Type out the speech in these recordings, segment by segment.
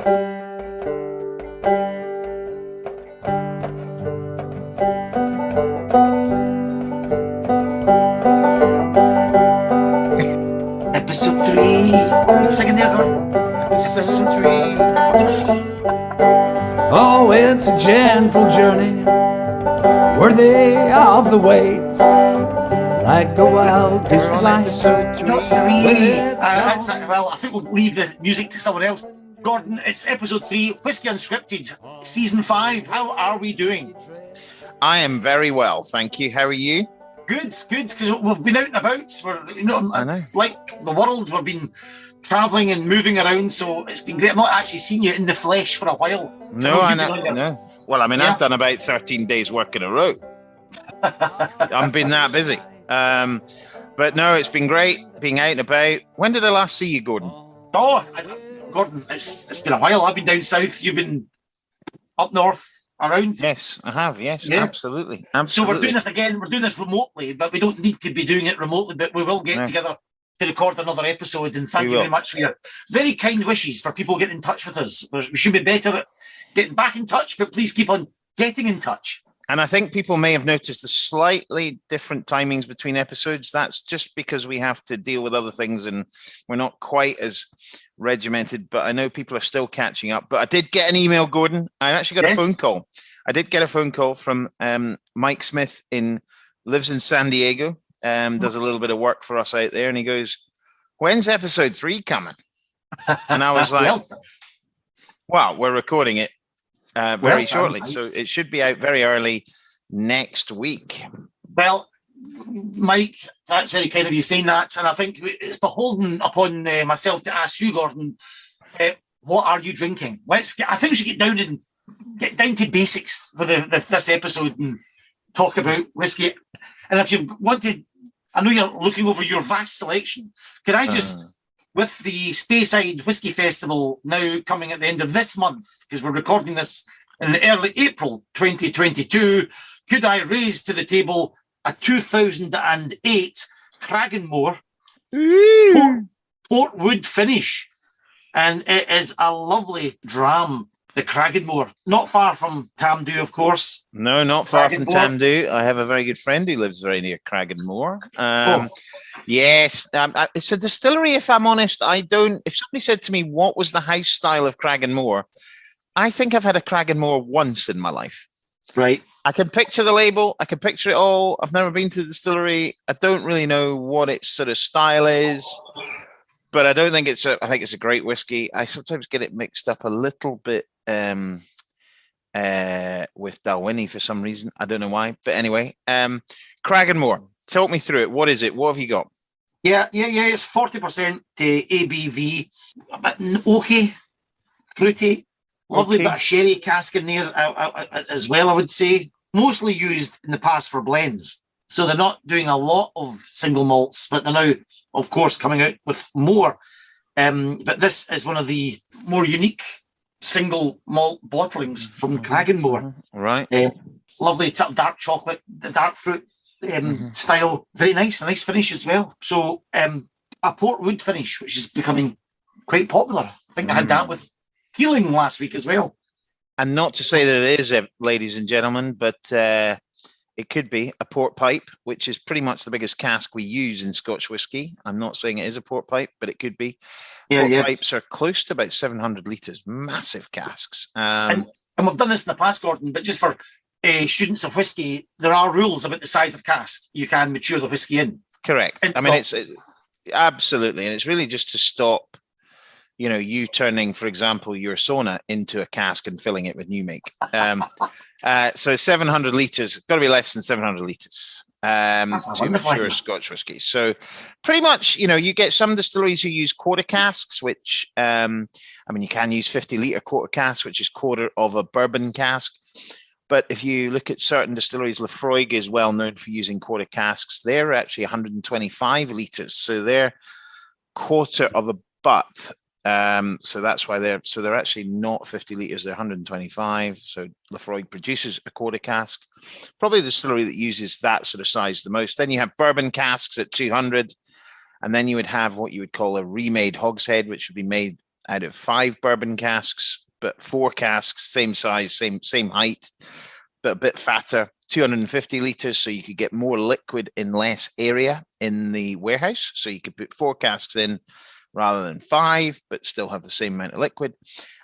Episode 3. What are you singing there, Gordon? Episode 3. Oh, it's a gentle journey, worthy of the wait, like the wildest light. Episode 3. Well, I think we'll leave the music to someone else. Gordon, it's episode 3, Whiskey Unscripted, season 5. How are we doing? I am very well, thank you. How are you? Good, because we've been out and about. I know. Like the world, we've been travelling and moving around, so it's been great. I've not actually seen you in the flesh for a while. No, I know. No. Well, I mean, I've done about 13 days work in a row. I've been that busy. But no, it's been great being out and about. When did I last see you, Gordon? Gordon, it's been a while. I've been down south. You've been up north. Around? Yes, I have. Yes, yeah. Absolutely. So we're doing this again. We're doing this remotely, but we don't need to be doing it remotely. But we will get together to record another episode. And thank you very much for your very kind wishes for people getting in touch with us. We should be better at getting back in touch, but please keep on getting in touch. And I think people may have noticed the slightly different timings between episodes. That's just because we have to deal with other things and we're not quite as regimented, but I know people are still catching up. But I did get an email, Gordon. I actually got a phone call. I did get a phone call from Mike Smith, lives in San Diego, does a little bit of work for us out there. And he goes, "When's episode 3 coming?" And I was like, well, we're recording it very shortly, so it should be out very early next week. Well, Mike, that's very kind of you saying that, and I think it's beholden upon myself to ask you, Gordon, what are you drinking? I think we should get down to basics for this episode and talk about whiskey. And if you wanted, I know you're looking over your vast selection. Could I just? With the Speyside Whisky Festival now coming at the end of this month, because we're recording this in early April 2022, could I raise to the table a 2008 Cragganmore Portwood finish? And it is a lovely dram, the Cragganmore. Not far from Tamdhu, of course. No, not far from Tamdhu. I have a very good friend who lives very near Cragganmore. Yes, it's a distillery, if I'm honest. If somebody said to me, what was the house style of Cragganmore? I think I've had a Cragganmore once in my life. Right. I can picture the label. I can picture it all. I've never been to the distillery. I don't really know what its sort of style is, but I don't think I think it's a great whiskey. I sometimes get it mixed up a little bit with Dalwhinnie for some reason. I don't know why, but anyway, Cragganmore, talk me through it. What is it? What have you got? Yeah. It's 40% ABV, a bit oaky, fruity, lovely bit of sherry cask in there as well, I would say. Mostly used in the past for blends. So they're not doing a lot of single malts, but they're now, of course, coming out with more. But this is one of the more unique single malt bottlings from Cragganmore. Right. Lovely dark chocolate, the dark fruit style. Very nice, a nice finish as well. So a Portwood finish, which is becoming quite popular. I think I had that with Healing last week as well. And not to say that it is, ladies and gentlemen, but it could be a port pipe, which is pretty much the biggest cask we use in Scotch whiskey. I'm not saying it is a port pipe, but it could be. Port pipes are close to about 700 litres, massive casks. And we've done this in the past, Gordon, but just for students of whiskey, there are rules about the size of cask you can mature the whiskey in. Correct. I mean, it's absolutely, and it's really just to stop, you turning, for example, your sauna into a cask and filling it with new make. So 700 litres, got to be less than 700 litres to mature Scotch whiskey. So pretty much, you get some distilleries who use quarter casks, which, you can use 50-litre quarter casks, which is quarter of a bourbon cask. But if you look at certain distilleries, Lafroig is well known for using quarter casks. They're actually 125 litres. So they're quarter of a butt. So that's why they're actually not 50 litres, they're 125. So Lafroig produces a quarter cask, probably the distillery that uses that sort of size the most. Then you have bourbon casks at 200, and then you would have what you would call a remade hogshead, which would be made out of 5 bourbon casks, but 4 casks, same size, same height, but a bit fatter, 250 litres, so you could get more liquid in less area in the warehouse. So you could put 4 casks in rather than 5, but still have the same amount of liquid.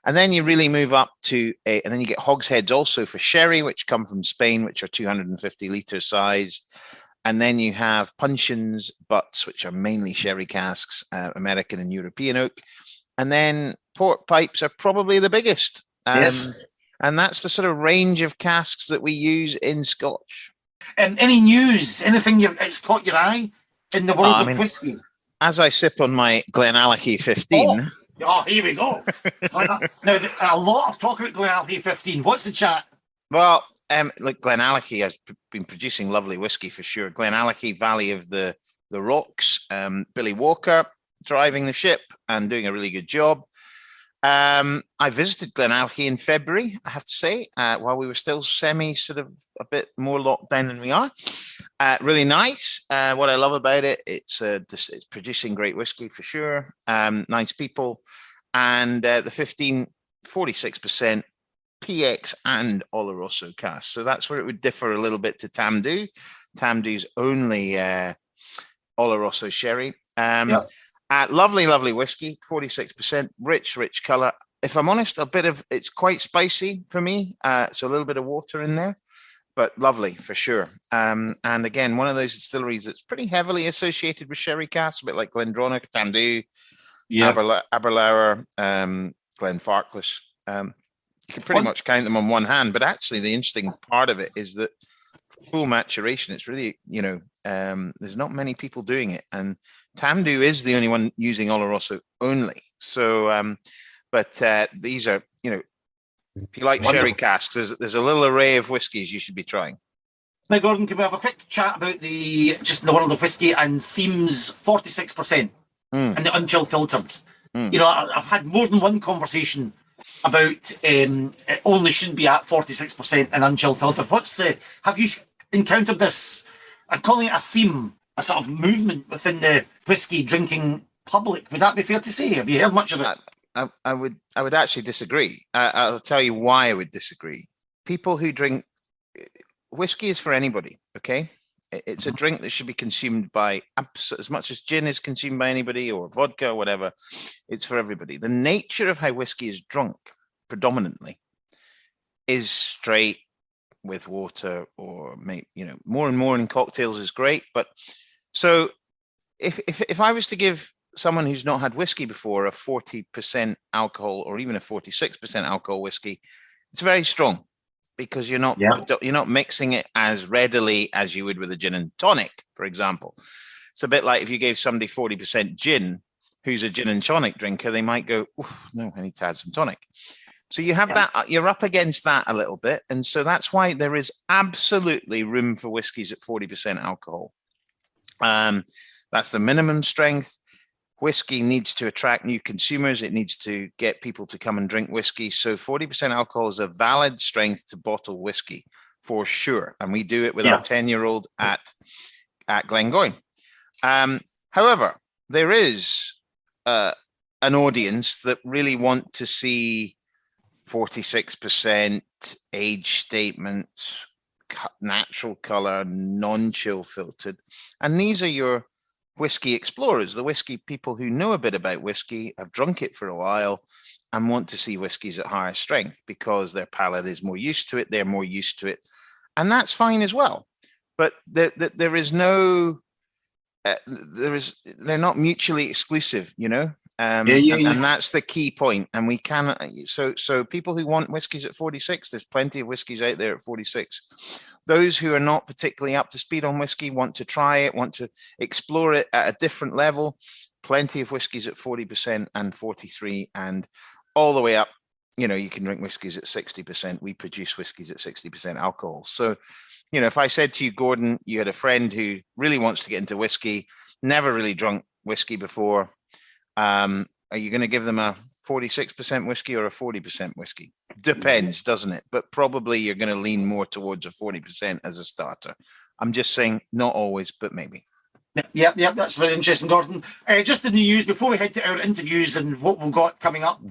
And then you really move up to and then you get hogsheads also for sherry, which come from Spain, which are 250 litre size. And then you have puncheons, butts, which are mainly sherry casks, American and European oak. And then port pipes are probably the biggest. Yes. And that's the sort of range of casks that we use in Scotch. Any news, anything it's caught your eye in the world of whiskey? As I sip on my Glenallachie 15. Oh, here we go. Now, a lot of talk about Glenallachie 15. What's the chat? Well, look, Glenallachie has been producing lovely whiskey for sure. Glenallachie, Valley of the Rocks, Billy Walker driving the ship and doing a really good job. I visited Glenallachie in February, I have to say, while we were still sort of a bit more locked down than we are. Really nice. What I love about it, it's producing great whiskey for sure. Nice people. And the 46% PX and Oloroso cask. So that's where it would differ a little bit to Tamdhu. Tamdhu's only Oloroso sherry. Lovely whiskey, 46%, rich color. If I'm honest, it's quite spicy for me. So a little bit of water in there, but lovely for sure. And again, one of those distilleries that's pretty heavily associated with sherry casks, a bit like Glendronach, Tamdhu, Aberlour, Glenfarclas. You can pretty much count them on one hand, but actually the interesting part of it is that full maturation, it's really, there's not many people doing it, and Tamdhu is the only one using Oloroso only. So, but these are, if you like sherry casks, there's a little array of whiskies you should be trying. Now, Gordon, can we have a quick chat about just in the world of whiskey and themes 46% and the unchill filtered? I've had more than one conversation about it only should be at 46% and unchill filtered. Have you encountered this? I'm calling it a theme, a sort of movement within the whiskey drinking public. Would that be fair to say? Have you heard much of it? I would actually disagree. I'll tell you why I would disagree. People who drink whiskey is for anybody. Okay, it's a drink that should be consumed by as much as gin is consumed by anybody or vodka or whatever. It's for everybody. The nature of how whiskey is drunk predominantly is straight with water, or more and more in cocktails is great. But so if I was to give someone who's not had whiskey before a 40% alcohol or even a 46% alcohol whiskey, it's very strong because you're not mixing it as readily as you would with a gin and tonic, for example. It's a bit like if you gave somebody 40% gin who's a gin and tonic drinker, they might go, no, I need to add some tonic. So you have that, you're up against that a little bit. And so that's why there is absolutely room for whiskies at 40% alcohol. That's the minimum strength. Whiskey needs to attract new consumers. It needs to get people to come and drink whiskey. So 40% alcohol is a valid strength to bottle whiskey for sure. And we do it with our 10-year-old at Glengoyne. However, there is an audience that really want to see 46% age statements, natural color, non-chill filtered. And these are your whiskey explorers, the whiskey people who know a bit about whiskey, have drunk it for a while and want to see whiskies at higher strength because their palate is more used to it. They're more used to it. And that's fine as well. But there is no, they're not mutually exclusive, And that's the key point. And we cannot, so people who want whiskies at 46, there's plenty of whiskies out there at 46. Those who are not particularly up to speed on whiskey, want to try it, want to explore it at a different level, plenty of whiskies at 40% and 43 and all the way up. You can drink whiskies at 60%. We produce whiskies at 60% alcohol. So, if I said to you, Gordon, you had a friend who really wants to get into whiskey, never really drunk whiskey before, are you going to give them a 46% whiskey or a 40% whiskey? Depends, doesn't it? But probably you're going to lean more towards a 40% as a starter. I'm just saying, not always, but maybe. Yep. That's very interesting, Gordon. Just in the news before we head to our interviews and what we've got coming up.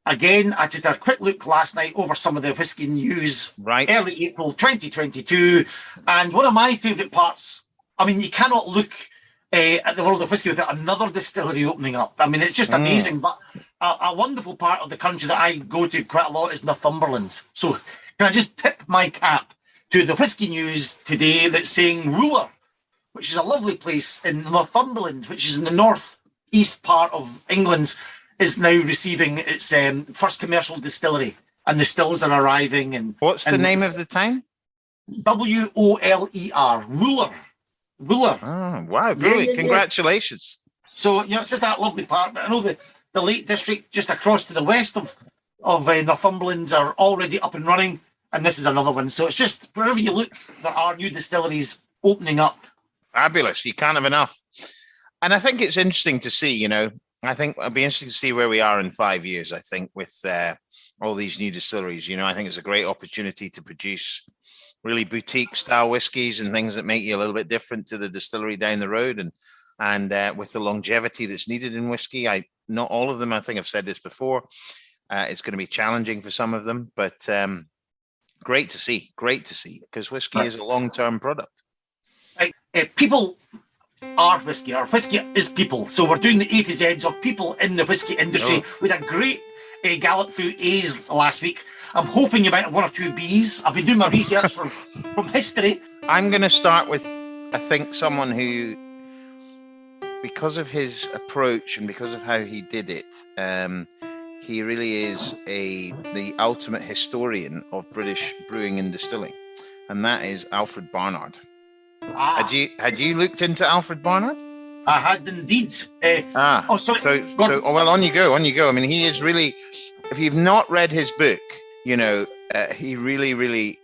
Again, I just had a quick look last night over some of the whiskey news. Right. Early April 2022, and one of my favourite parts. I mean, you cannot look at the world of whiskey without another distillery opening up. I mean, it's just amazing. But a wonderful part of the country that I go to quite a lot is Northumberland. So can I just tip my cap to the whiskey news today that's saying Wooler, which is a lovely place in Northumberland, which is in the north-east part of England, is now receiving its first commercial distillery, and the stills are arriving. And what's the name of the town? Woler. Wooler. Oh, wow, brilliant. Yeah. Congratulations. So, it's just that lovely part. I know the Lake District just across to the west of Northumberland are already up and running, and this is another one. So it's just, wherever you look, there are new distilleries opening up. Fabulous. You can't have enough. And I think it's interesting to see, I think it'll be interesting to see where we are in 5 years, I think, with all these new distilleries. I think it's a great opportunity to produce really boutique style whiskies and things that make you a little bit different to the distillery down the road. And with the longevity that's needed in whiskey, not all of them, I think I've said this before, it's going to be challenging for some of them, but great to see, because whiskey is a long-term product. People are whiskey, or whiskey is people. So we're doing the A to Zs of people in the whiskey industry. We had a great gallop through A's last week. I'm hoping you might have one or two B's. I've been doing my research from history. I'm going to start with, I think, someone who, because of his approach and because of how he did it, he really is the ultimate historian of British brewing and distilling, and that is Alfred Barnard. Had you looked into Alfred Barnard? I had indeed. Sorry. Well, on you go. I mean, he is really. If you've not read his book, he really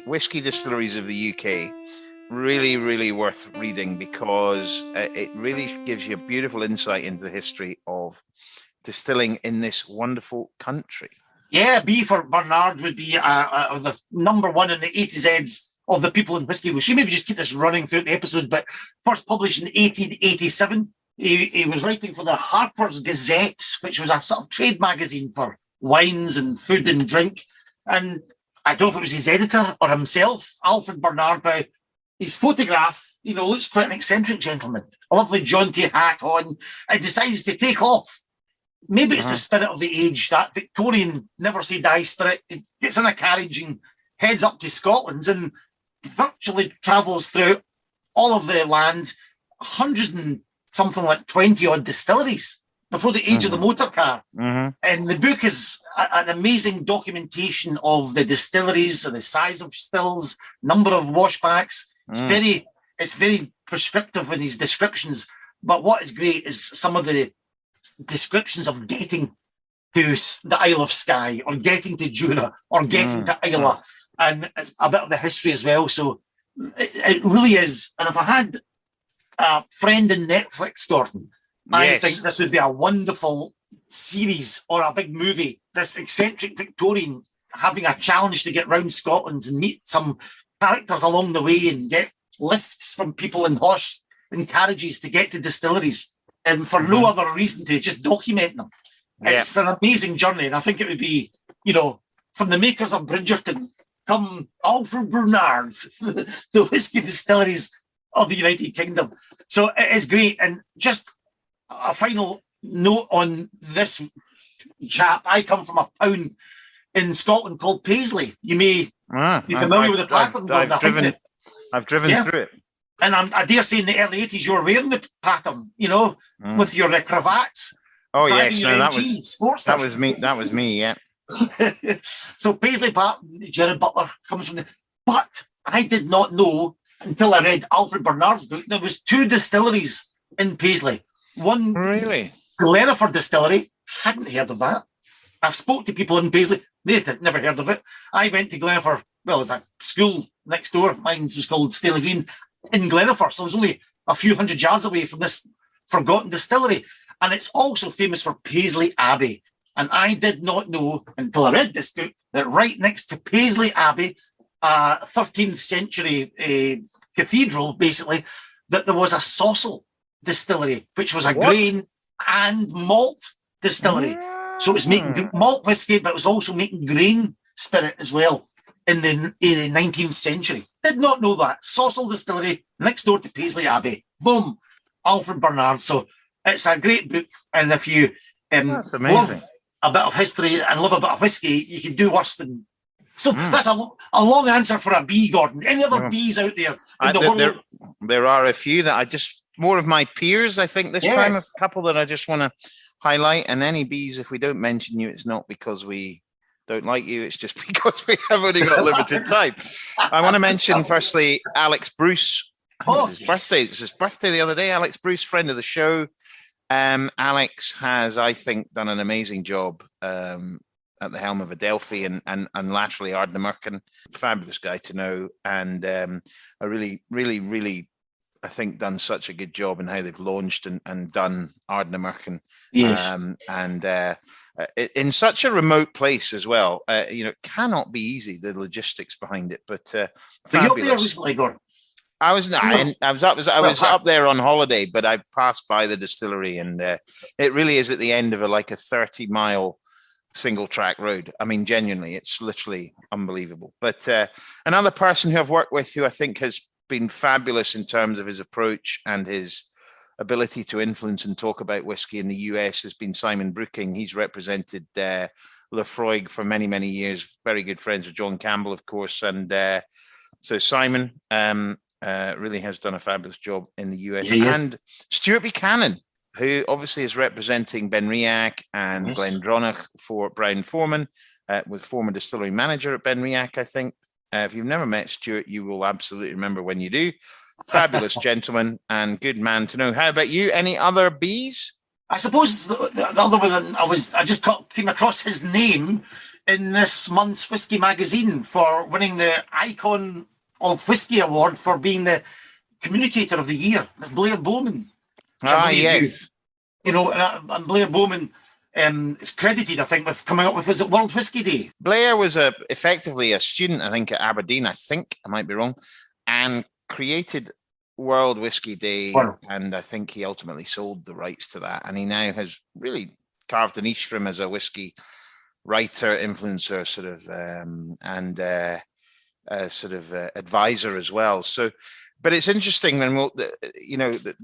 Whiskey Distilleries of the UK, really worth reading, because it really gives you a beautiful insight into the history of distilling in this wonderful country. Yeah, B for Barnard would be the number one in the A to Zs of the people in whiskey. We should maybe just keep this running throughout the episode, but first published in 1887. He was writing for the Harper's Gazette, which was a sort of trade magazine for wines and food and drink. And I don't know if it was his editor or himself, Alfred Barnard, by his photograph, looks quite an eccentric gentleman. A lovely jaunty hat on, and decides to take off. Maybe it's the spirit of the age, that Victorian never say die spirit. It gets in a carriage and heads up to Scotland and virtually travels through all of the land, 100 and something like 20 odd distilleries before the age of the motor car. And the book is an amazing documentation of the distilleries, the size of stills, number of washbacks. It's very prescriptive in his descriptions. But what is great is some of the descriptions of getting to the Isle of Skye, or getting to Jura, or getting to Islay, and it's a bit of the history as well. So it really is. And if I had a friend in Netflix, Gordon, I think this would be a wonderful series or a big movie. This eccentric Victorian having a challenge to get round Scotland and meet some characters along the way and get lifts from people in horse and carriages to get to distilleries, and for no other reason to just document them. It's an amazing journey, and I think it would be, from the makers of Bridgerton, come Alfred Barnard, the whiskey distilleries of the United Kingdom. So it is great. And just a final note on this chap. I come from a town in Scotland called Paisley. You may be familiar with the pattern. I've driven through it. And I dare say in the early 80s, you were wearing the pattern, with your cravats. Oh, yes. No, that was me, yeah. So Paisley pattern, Gerard Butler comes from but I did not know until I read Alfred Barnard's book. There was 2 distilleries in Paisley. One, really, Glenaford Distillery, hadn't heard of that. I've spoke to people in Paisley, they had never heard of it. I went to Glenaford, well, it was a school next door. Mine was called Staley Green in Glenaford, so I was only a few hundred yards away from this forgotten distillery. And it's also famous for Paisley Abbey. And I did not know until I read this book that right next to Paisley Abbey, a 13th century cathedral, basically, that there was a Saucil distillery, which was a What? grain and malt distillery. So it was making malt whiskey, but it was also making grain spirit as well in the 19th century. Did not know that. Saucil distillery next door to Paisley Abbey. Boom. Alfred Barnard. So it's a great book. And if you That's amazing. love a bit of history and love a bit of whiskey, you can do worse than... So that's a long answer for a bee, Gordon. Any other bees out there in the world? There are a few that I just... More of my peers, I think, this time. A couple that I just want to highlight. And any bees, if we don't mention you, it's not because we don't like you. It's just because we have only got limited time. I want to mention, firstly, Alex Bruce. It's his birthday the other day. Alex Bruce, friend of the show. Alex has, I think, done an amazing job at the helm of Adelphi and laterally Ardnamurchan. Fabulous guy to know, and a really, really, really, I think, done such a good job in how they've launched and done Ardnamurchan. Yes. In such a remote place as well. It cannot be easy, the logistics behind it, but So you're up there recently, Gordon? I was up there on holiday, but I passed by the distillery, and it really is at the end of a 30-mile single track road. I mean, genuinely, it's literally unbelievable. But another person who I've worked with who I think has been fabulous in terms of his approach and his ability to influence and talk about whiskey in the US has been Simon Brooking. He's represented Lefroy for many, many years. Very good friends with John Campbell, of course. And so Simon really has done a fabulous job in the US. Yeah. And Stuart Buchanan, who obviously is representing Benriach and Glendronach for Brown Forman, was former distillery manager at Benriach, I think. If you've never met Stuart, you will absolutely remember when you do. Fabulous gentleman and good man to know. How about you? Any other bees? I suppose the other one I just came across his name in this month's Whiskey magazine for winning the Icon of Whiskey Award for being the communicator of the year. That's Blair Bowman. Yes. And Blair Bowman is credited, I think, with coming up with, is it World Whiskey Day? Blair was effectively a student, I think, at Aberdeen. I might be wrong, and created World Whiskey Day. Wow. And I think he ultimately sold the rights to that. And he now has really carved a niche for him as a whiskey writer, influencer, advisor as well. So, but it's interesting when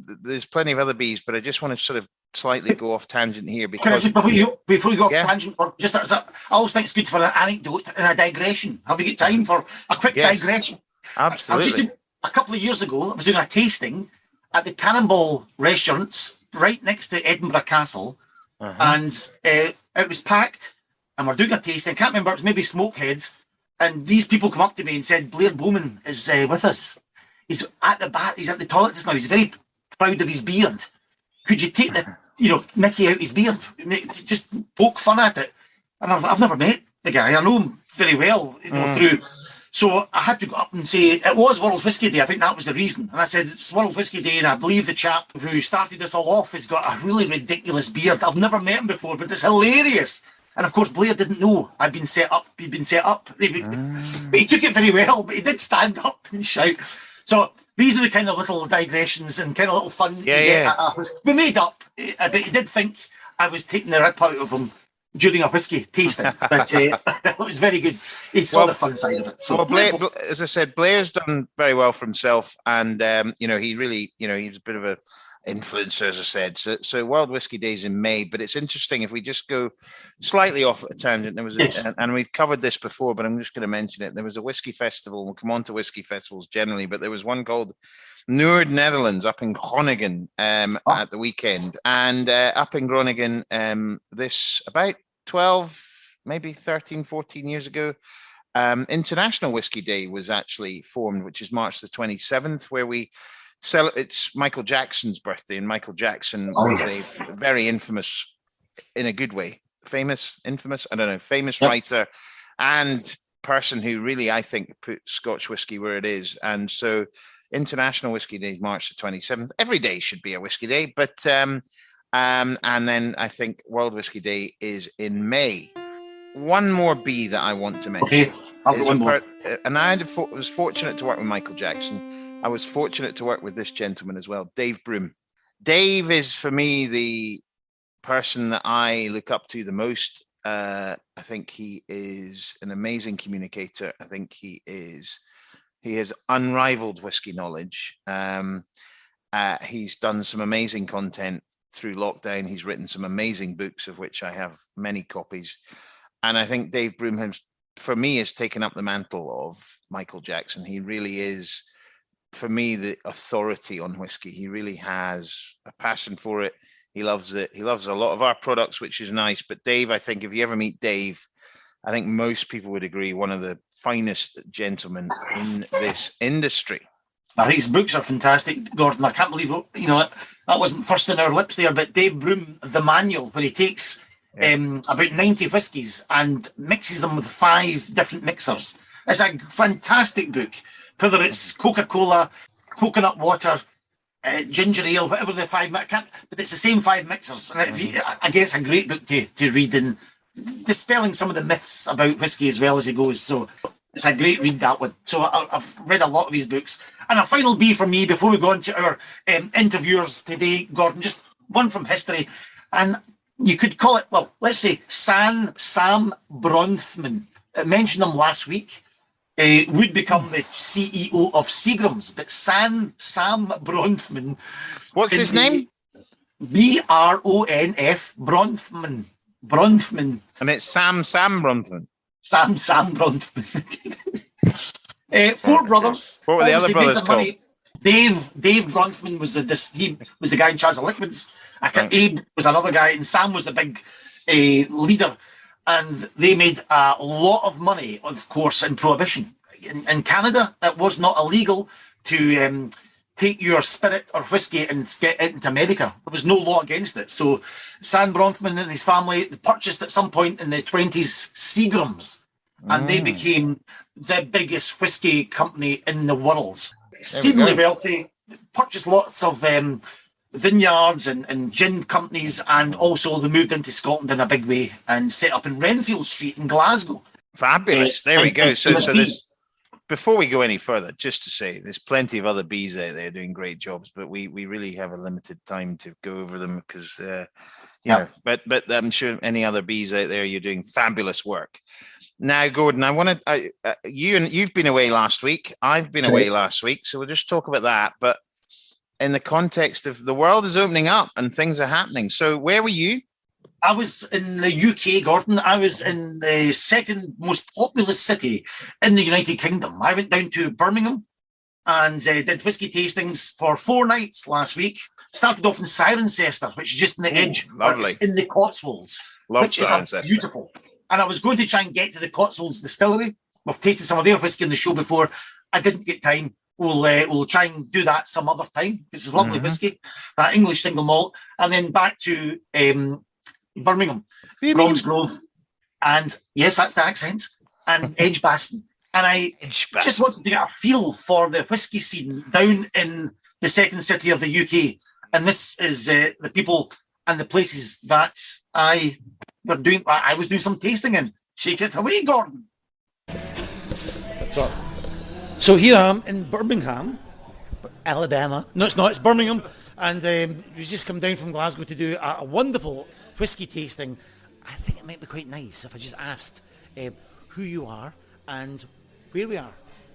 there's plenty of other bees, but I just want to sort of slightly go off tangent here because before you go off tangent, or just as I always think it's good for an anecdote and a digression. Have we got time for a quick digression? Absolutely. A couple of years ago, I was doing a tasting at the Cannonball restaurants right next to Edinburgh Castle, and it was packed, and we're doing a tasting. I can't remember, it was maybe Smokeheads, and these people come up to me and said, Blair Bowman is with us. He's at the back, he's at the toilet just now, he's very proud of his beard. Could you take the, Mickey out his beard, just poke fun at it? And I was like, I've never met the guy, I know him very well, through. So I had to go up and say, it was World Whiskey Day. I think that was the reason. And I said, it's World Whiskey Day, and I believe the chap who started this all off has got a really ridiculous beard. I've never met him before, but it's hilarious. And of course, Blair didn't know I'd been set up. He'd been set up. But he took it very well, but he did stand up and shout. So these are the kind of little digressions and kind of little fun you get. We made up, but he did think I was taking the rip out of him during a whiskey tasting, but it was very good. He saw the fun side of it. So, Blair, as I said, Blair's done very well for himself, and he really, he's a bit of a influencer, as I said. So World Whiskey Day is in May, but it's interesting if we just go slightly off at a tangent. There was, and we've covered this before, but I'm just going to mention it. There was a whiskey festival. We'll come on to whiskey festivals generally, but there was one called Noord Netherlands up in Groningen at the weekend, and up in Groningen this about 12, maybe 13, 14 years ago, International Whiskey Day was actually formed, which is March the 27th, where we it's Michael Jackson's birthday, and Michael Jackson was a very infamous, in a good way, famous writer and person who really, I think, put Scotch whiskey where it is. And so International Whiskey Day is March the 27th. Every day should be a whiskey day, but and then I think World Whiskey Day is in May. one more B that I want to mention. Okay, I've got one more. And was fortunate to work with Michael Jackson. I was fortunate to work with this gentleman as well, Dave Broom. Dave is, for me, the person that I look up to the most. I think he is an amazing communicator. I think he has unrivaled whiskey knowledge. He's done some amazing content through lockdown. He's written some amazing books, of which I have many copies. And I think Dave Broom has taken up the mantle of Michael Jackson. He really is, for me, the authority on whiskey. He really has a passion for it. He loves it. He loves a lot of our products, which is nice. But Dave, I think if you ever meet Dave, I think most people would agree, one of the finest gentlemen in this industry. I think his books are fantastic, Gordon. I can't believe, that wasn't first on our lips there, but Dave Broom, the manual, where he takes about 90 whiskies and mixes them with 5 different mixers. It's a fantastic book, whether it's Coca-Cola, coconut water, ginger ale, whatever the 5, but it's the same 5 mixers. And I guess a great book to read, and dispelling some of the myths about whiskey as well as he goes. So it's a great read, that one. So I've read a lot of his books. And a final B for me before we go on to our interviewers today, Gordon, just one from history. And you could call it, well, let's say Sam Bronfman. I mentioned him last week. Would become the CEO of Seagram's, but Sam Bronfman. What's his name? Bronf, Bronfman. And it's Sam Bronfman. Sam Bronfman. 4 brothers. What were the other brothers called? Dave Bronfman was the guy in charge of liquids. Abe was another guy, and Sam was the big leader. And they made a lot of money, of course, in Prohibition. In Canada, it was not illegal to take your spirit or whiskey and get it into America. There was no law against it. So Sam Bronfman and his family purchased at some point in the 20s Seagram's, and they became the biggest whiskey company in the world. Exceedingly wealthy, purchased lots of vineyards and gin companies, and also they moved into Scotland in a big way and set up in Renfield Street in Glasgow. Fabulous. There we go. So there's, before we go any further, just to say there's plenty of other bees out there doing great jobs, but we really have a limited time to go over them because but I'm sure any other bees out there, you're doing fabulous work. Now, Gordon, I want to you've been away last week. I've been away last week, so we'll just talk about that. But in the context of the world is opening up and things are happening. So where were you? I was in the UK, Gordon. I was in the second most populous city in the United Kingdom. I went down to Birmingham and did whiskey tastings for 4 nights last week. Started off in Cirencester, which is just in the edge. Lovely. In the Cotswolds. Love which Cirencester. Is beautiful. And I was going to try and get to the Cotswolds distillery. We've tasted some of their whiskey on the show before. I didn't get time. We'll try and do that some other time. This is lovely whiskey, that English single malt. And then back to Birmingham, Bromsgrove, and yes, that's the accent, and Edgbaston. And I just wanted to get a feel for the whiskey scene down in the second city of the UK. And this is the people and the places that I was doing some tasting in. Shake it away, Gordon. So here I am in Birmingham, Alabama. No, it's not. It's Birmingham. And we just come down from Glasgow to do a wonderful whiskey tasting. I think it might be quite nice if I just asked who you are and where we are.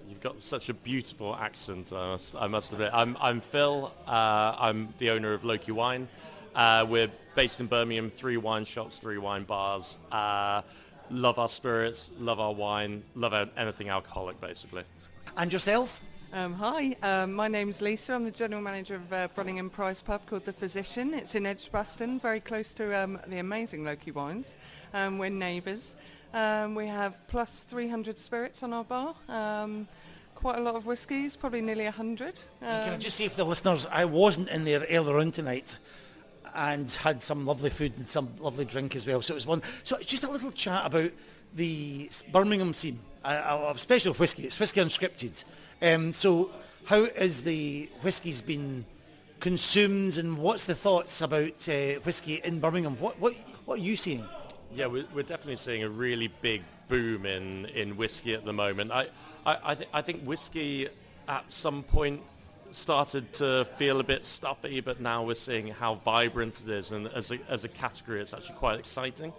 You've got such a beautiful accent, I must admit. I'm Phil. I'm the owner of Loki Wine. We're based in Birmingham, 3 wine shops, 3 wine bars. Love our spirits, love our wine, love anything alcoholic, basically. And yourself? Hi, my name's Lisa. I'm the general manager of Brunning and Price pub called The Physician. It's in Edgbaston, very close to the amazing Loki Wines. We're neighbours. We have plus 300 spirits on our bar. Quite a lot of whiskies, probably nearly 100. Can I just say for the listeners, I wasn't in there earlier on tonight and had some lovely food and some lovely drink as well. So it was one. So just a little chat about the Birmingham scene of special whiskey. It's Whiskey Unscripted. So how is the whiskies been consumed, and what's the thoughts about whiskey in Birmingham? What are you seeing? Yeah, we're definitely seeing a really big boom in whiskey at the moment. I think whiskey at some point started to feel a bit stuffy, but now we're seeing how vibrant it is, and as a category, it's actually quite exciting.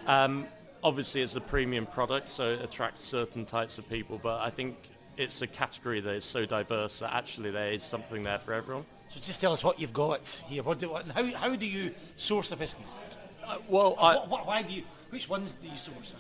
Obviously, it's a premium product, so it attracts certain types of people, but I think it's a category that is so diverse that actually there is something there for everyone. So just tell us what you've got here. How do you source the whiskies? Why do you? Which ones do you source?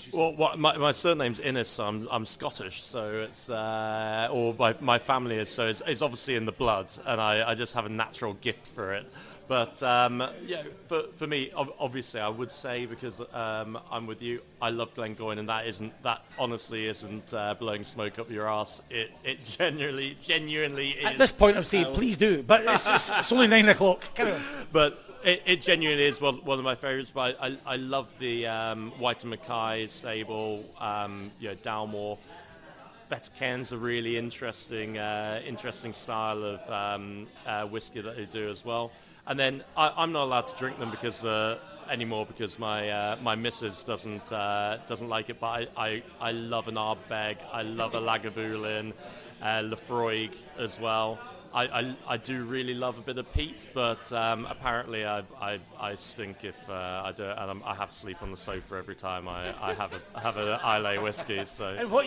My surname's Innes, so I'm Scottish, so it's or my family is, so it's obviously in the blood, and I just have a natural gift for it. But for me, obviously, I would say, because I'm with you, I love Glengoyne, and that honestly isn't blowing smoke up your arse. It genuinely is. At this point, I'm saying please do, but it's only 9 o'clock. Carry on. But it genuinely is one of my favourites. But I love the White and Mackay stable, Dalmore. Vatican's a really interesting style of whiskey that they do as well. And then I'm not allowed to drink them anymore because my missus doesn't like it. But I love an Ardbeg. I love a Lagavulin, Lefroy as well. I do really love a bit of peat, but apparently I stink if I do it, and I have to sleep on the sofa every time I have an Islay whiskey. So. And what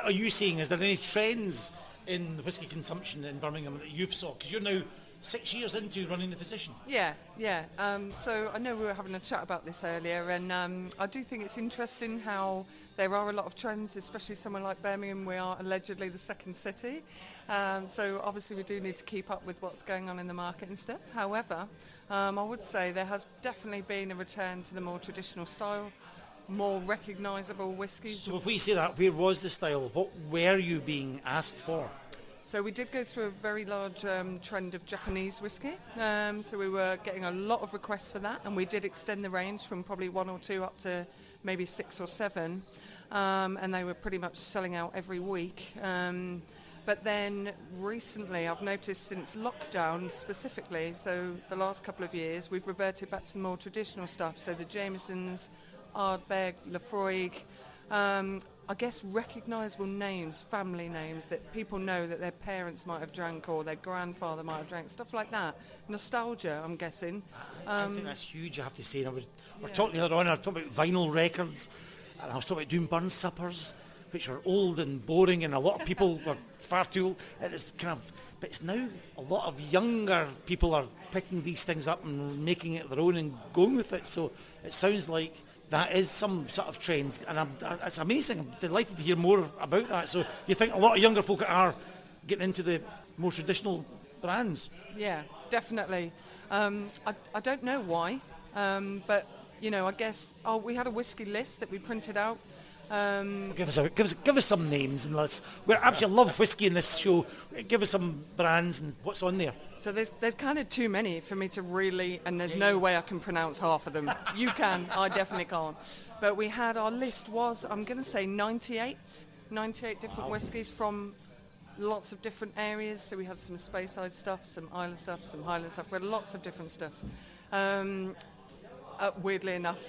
are you seeing? Is there any trends in whiskey consumption in Birmingham that you've saw? Because you're now 6 years into running the physician. Yeah. So I know we were having a chat about this earlier, and I do think it's interesting how there are a lot of trends, especially somewhere like Birmingham. We are allegedly the second city. So obviously we do need to keep up with what's going on in the market and stuff. However, I would say there has definitely been a return to the more traditional style, more recognisable whiskies. So if we say that, where was the style? What were you being asked for? So we did go through a very large trend of Japanese whiskey. So we were getting a lot of requests for that, and we did extend the range from probably 1 or 2 up to maybe 6 or 7. And they were pretty much selling out every week. But then recently, I've noticed since lockdown specifically, so the last couple of years, we've reverted back to the more traditional stuff. So the Jamesons, Ardbeg, Lefroy, I guess recognisable names, family names that people know that their parents might have drank or their grandfather might have drank, stuff like that. Nostalgia, I'm guessing. I think that's huge, I have to say. And we're talking the other on, I was talking about vinyl records, and I was talking about doing burn suppers, which are old and boring, and a lot of people were far too old. It's but it's now a lot of younger people are picking these things up and making it their own and going with it. So it sounds like that is some sort of trend, and it's amazing. I'm delighted to hear more about that. So you think a lot of younger folk are getting into the more traditional brands? Yeah, definitely. I don't know why, but I guess we had a whiskey list that we printed out. Give us some names, and we absolutely love whiskey in this show. Give us some brands and what's on there. So there's kind of too many for me to really, and there's no way I can pronounce half of them. You can, I definitely can't. But we had, our list was, I'm going to say 98 different whiskies from lots of different areas. So we had some Speyside stuff, some Island stuff, some Highland stuff. We had lots of different stuff. Weirdly enough,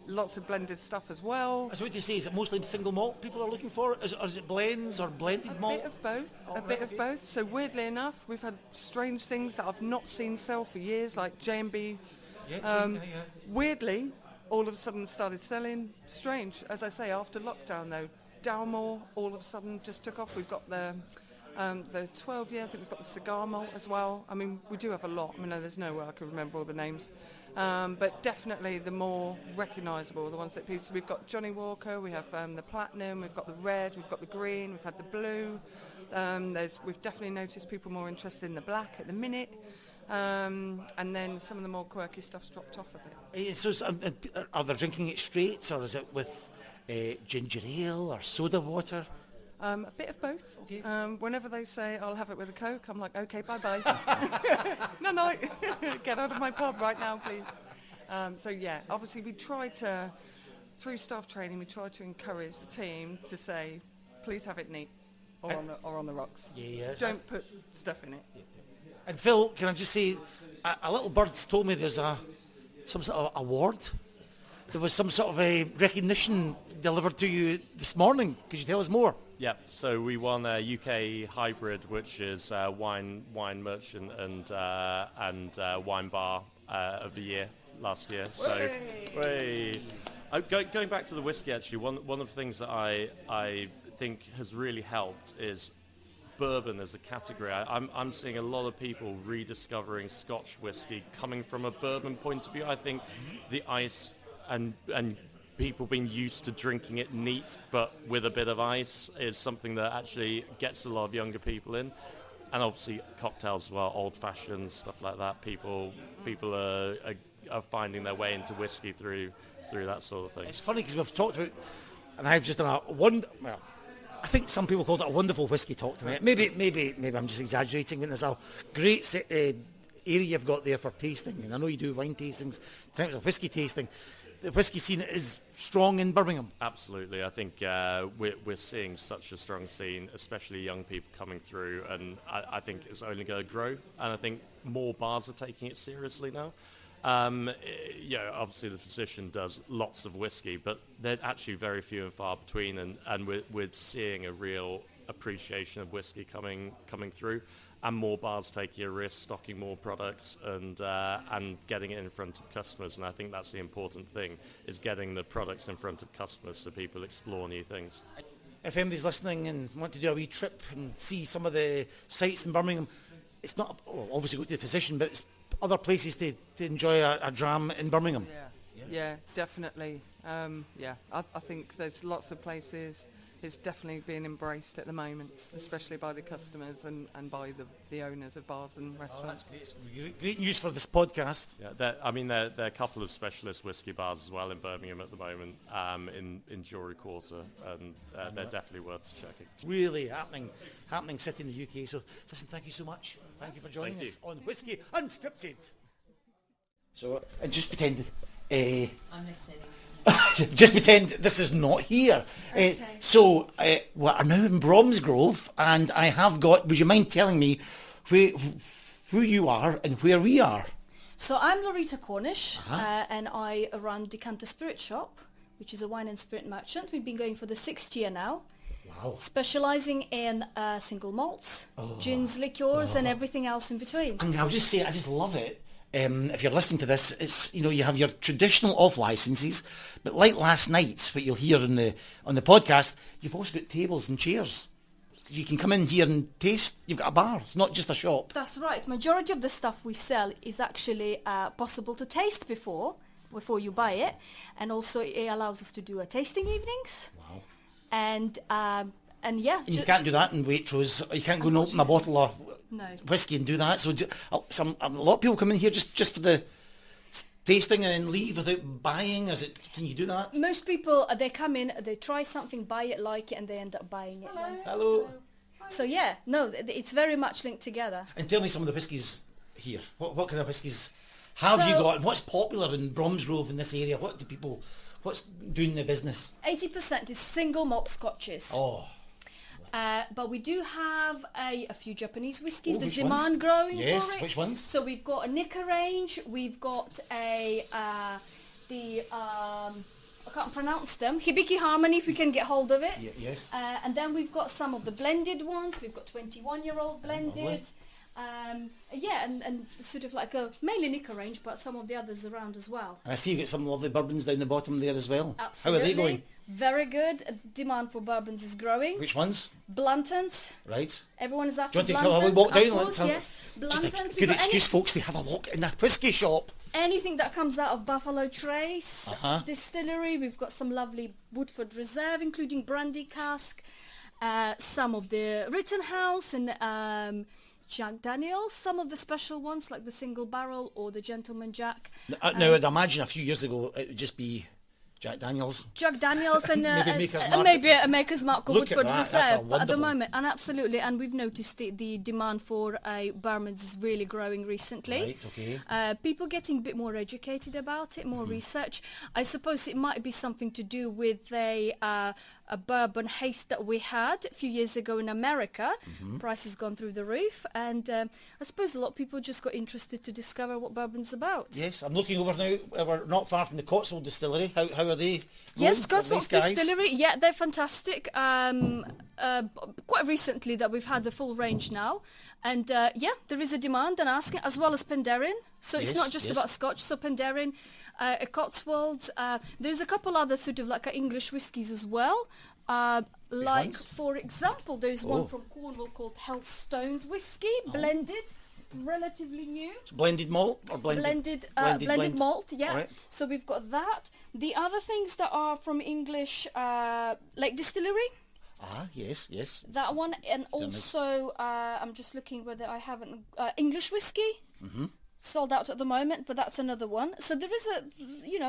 lots of blended stuff as well. So what do you say? Is it mostly single malt people are looking for? Or is it blends or blended malt? A bit of both. So weirdly enough, we've had strange things that I've not seen sell for years, like J&B. Weirdly, all of a sudden started selling. Strange, as I say, after lockdown though. Dalmore all of a sudden just took off. We've got the 12-year, I think we've got the cigar malt as well. I mean, we do have a lot. I mean, there's no way I can remember all the names. But definitely the more recognisable, the ones that people... So we've got Johnny Walker, we have the platinum, we've got the red, we've got the green, we've had the blue. We've definitely noticed people more interested in the black at the minute. And then some of the more quirky stuff's dropped off a bit. So are they drinking it straight, or is it with ginger ale or soda water? A bit of both. Okay. Whenever they say, I'll have it with a Coke, I'm like, okay, bye-bye. No, get out of my pub right now, please. So yeah, obviously we try to, through staff training, we try to encourage the team to say, please have it neat or on the rocks. Yeah. Don't put stuff in it. Yeah. And Phil, can I just say, a little bird's told me there's some sort of award there was some sort of a recognition delivered to you this morning. Could you tell us more? Yeah, so we won a UK hybrid, which is wine merchant and wine bar of the year last year. So, going back to the whiskey, actually, one of the things that I think has really helped is bourbon as a category. I'm seeing a lot of people rediscovering Scotch whiskey coming from a bourbon point of view. I think the ice and people being used to drinking it neat but with a bit of ice is something that actually gets a lot of younger people in. And obviously cocktails as well, old-fashioned stuff like that. People are finding their way into whiskey through that sort of thing. It's funny because we've talked about, and I've just done I think some people called it a wonderful whiskey talk tonight. Maybe I'm just exaggerating, but there's a great area you've got there for tasting. And I know you do wine tastings, in terms of whiskey tasting. The whiskey scene is strong in Birmingham. Absolutely. I think we're seeing such a strong scene, especially young people coming through, and I think it's only going to grow. And I think more bars are taking it seriously now. Obviously the physician does lots of whiskey, but they're actually very few and far between, and we're seeing a real appreciation of whiskey coming through, and more bars taking a risk, stocking more products, and getting it in front of customers. And I think that's the important thing, is getting the products in front of customers so people explore new things. If anybody's listening and want to do a wee trip and see some of the sites in Birmingham, it's not obviously go to the physician, but it's other places to enjoy a dram in Birmingham. Yeah, definitely. I think there's lots of places. It's definitely being embraced at the moment, especially by the customers and by the owners of bars and restaurants. That's great news for this podcast. Yeah, there are a couple of specialist whiskey bars as well in Birmingham at the moment, in Jewellery Quarter, and they're definitely worth checking. Really happening city in the UK. So listen, thank you so much. Thank you for joining us on Whiskey Unscripted. So, and just pretend I'm listening. just pretend this is not here. Okay. We are now in Bromsgrove, and I have got, would you mind telling me who you are and where we are? So I'm Loretta Cornish, and I run Decanter Spirit Shop, which is a wine and spirit merchant. We've been going for the 6th year now. Wow. Specialising in single malts, gins, liqueurs, and everything else in between. And I'll just say, I just love it. If you're listening to this, it's, you have your traditional off licenses, but like last night, what you'll hear on the podcast, you've also got tables and chairs. You can come in here and taste. You've got a bar. It's not just a shop. That's right. Majority of the stuff we sell is actually possible to taste before you buy it, and also it allows us to do tasting evenings. Wow. And yeah. And you can't do that in Waitrose. You can't go and open a bottle of whiskey and do that. So a lot of people come in here just for the tasting and then leave without buying. Can you do that? Most people, they come in, they try something, buy it, like it, and they end up buying it. Hello. So yeah, no, it's very much linked together. And tell me some of the whiskies here. What kind of whiskies have you got? And what's popular in Bromsgrove in this area? What's doing the business? 80% is single malt scotches. Oh. But we do have a few Japanese whiskies. There's which ones? demand growing Yes, for it. which ones? So we've got a Nika range. We've got I can't pronounce them. Hibiki Harmony, if we can get hold of it. Yes. And then we've got some of the blended ones. We've got 21-year-old blended. And sort of like a mainly Nika range, but some of the others around as well. And I see you've got some lovely bourbons down the bottom there as well. Absolutely. How are they going? Very good. Demand for bourbons is growing. Which ones? Bluntons. Right. Everyone is after Do you Bluntons. want to have a walk down? Of course, yes. Just a Bluntons. good excuse, folks, to have a walk in the whiskey shop. Anything that comes out of Buffalo Trace Distillery. We've got some lovely Woodford Reserve, including brandy cask. Some of the Rittenhouse and Jack Daniels. Some of the special ones like the single barrel or the Gentleman Jack. Now, I'd imagine a few years ago it would just be Jack Daniels. Jack Daniels and Maybe maybe a Maker's Mark or Look at Woodford that, that's a Reserve. But at the wonderful- moment, and absolutely, and we've noticed the demand for bourbons is really growing recently. Right, okay. People getting a bit more educated about it, more research. I suppose it might be something to do with a bourbon haste that we had a few years ago in America. Price has gone through the roof, and I suppose a lot of people just got interested to discover what bourbon's about. Yes, I'm looking over now. We're not far from the Cotswold Distillery. How are they going? Yes, Cotswold These guys? Distillery. Yeah, they're fantastic. Quite recently that we've had the full range now. And yeah, there is a demand and asking, as well as Penderyn. So it's Yes, not just yes. about Scotch. So Penderyn, Cotswolds. There's a couple other sort of like English whiskies as well. Like, ones? for example, there's one from Cornwall called Hellstones whiskey, blended, relatively new. It's blended malt or Blended blend? malt, yeah. All right. So we've got that. The other things that are from English, like distillery, Ah, yes, yes. that one, and also I'm just looking whether I haven't English whiskey. Sold out at the moment, but that's another one. So there is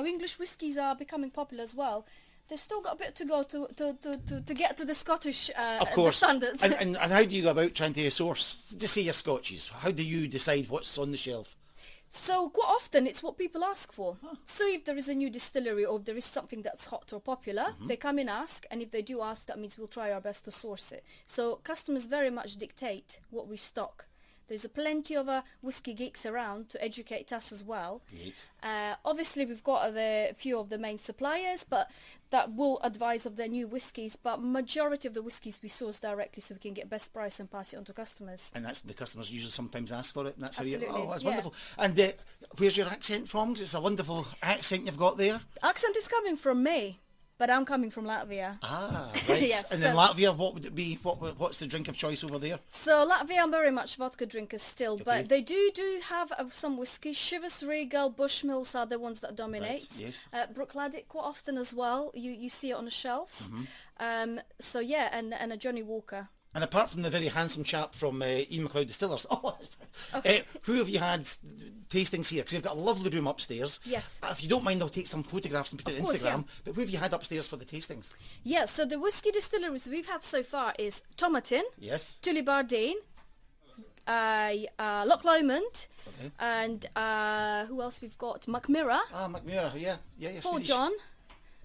English whiskies are becoming popular as well. They've still got a bit to go to get to the Scottish Of course. the standards. And how do you go about trying to source, just say your Scotches? How do you decide what's on the shelf? So quite often it's what people ask for. So if there is a new distillery or if there is something that's hot or popular, they come and ask, and if they do ask, that means we'll try our best to source it. So customers very much dictate what we stock. There's plenty of whiskey geeks around to educate us as well. Great. Obviously we've got a few of the main suppliers, but that will advise of their new whiskies, but majority of the whiskies we source directly so we can get best price and pass it on to customers. And that's the customers usually sometimes ask for it, and that's Absolutely, how you... Oh, that's yeah. wonderful. And where's your accent from? 'Cause it's a wonderful accent you've got there. Accent is coming from me, but I'm coming from Latvia. Ah, right. Yes, and in so- Latvia, what would it be? What's the drink of choice over there? So Latvia are very much vodka drinkers still, Okay. but they do have some whiskey. Chivas Regal, Bushmills are the ones that dominate. Right, yes. Brookladdick quite often as well. You see it on the shelves. So yeah, and a Johnny Walker. And apart from the very handsome chap from Ian MacLeod Distillers, who have you had tastings here? Because you've got a lovely room upstairs. Yes. If you don't mind, I'll take some photographs and put it on Of course, Instagram. yeah. But who have you had upstairs for the tastings? Yeah, so the whiskey distilleries we've had so far is Tomatin, Yes. Tullibardine, Loch Lomond, Okay. and who else we've got? McMirra, Ah, McMurra, yeah. Yes. Paul John.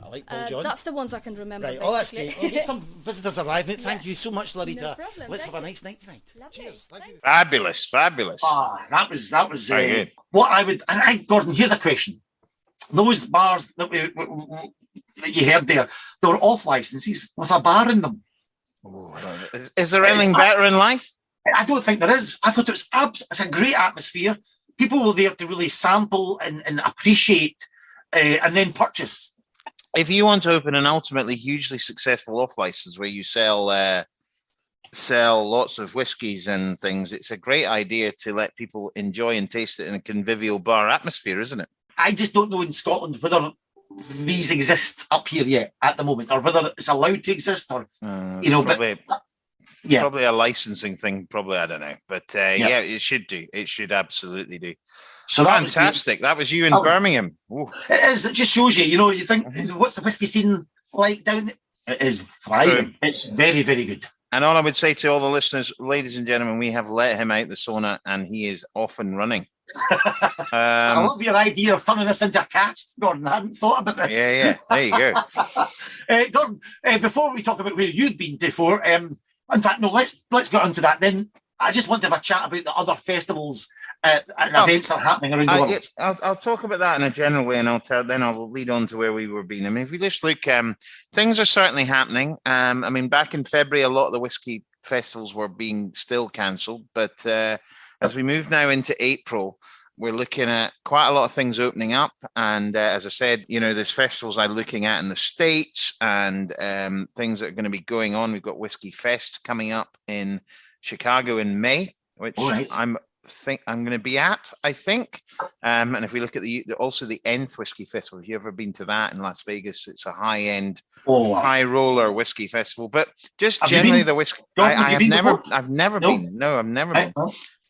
I like Paul John. That's the ones I can remember. Right, oh, that's basically. great. We'll get some visitors arriving. Thank you so much, Larita. No problem, Let's thank have a you. nice night tonight. Lovely. Cheers. Thank you. Fabulous. That was Very good. what I would. And Gordon, here's a question: those bars that that you heard there, they were off licenses with a bar in them. Is there anything better in life? I don't think there is. I thought it was it's a great atmosphere. People were there to really sample and appreciate, and then purchase. If you want to open an ultimately hugely successful off license where you sell lots of whiskies and things, it's a great idea to let people enjoy and taste it in a convivial bar atmosphere, isn't it? I just don't know in Scotland whether these exist up here yet at the moment, or whether it's allowed to exist, or Probably, yeah. probably a licensing thing. Probably, I don't know, but yeah, it should do. It should absolutely do. So that was Fantastic. That was you in Oh. Birmingham. Ooh. It is. It just shows you. You think, what's the whiskey scene like down there? It is thriving. It's very, very good. And all I would say to all the listeners, ladies and gentlemen, we have let him out the sauna and he is off and running. I love your idea of turning this into a cast, Gordon. I hadn't thought about this. Yeah. There you go. Gordon, before we talk about where you've been before, in fact, no, let's get onto that. Then I just want to have a chat about the other festivals and events that are happening around the world. I'll talk about that in a general way, and I'll lead on to where we were being. I mean, if we just look, things are certainly happening. I mean, back in February, a lot of the whiskey festivals were being still cancelled, but as we move now into April, we're looking at quite a lot of things opening up. And as I said, there's festivals I'm looking at in the States and things that are going to be going on. We've got Whiskey Fest coming up in Chicago in May, which I'm going to be at, I think. And if we look at also the Nth Whiskey Festival, if you've ever been to that in Las Vegas, it's a high-end, high roller whiskey festival. But just generally the whiskey, I've never been. No, I've never been.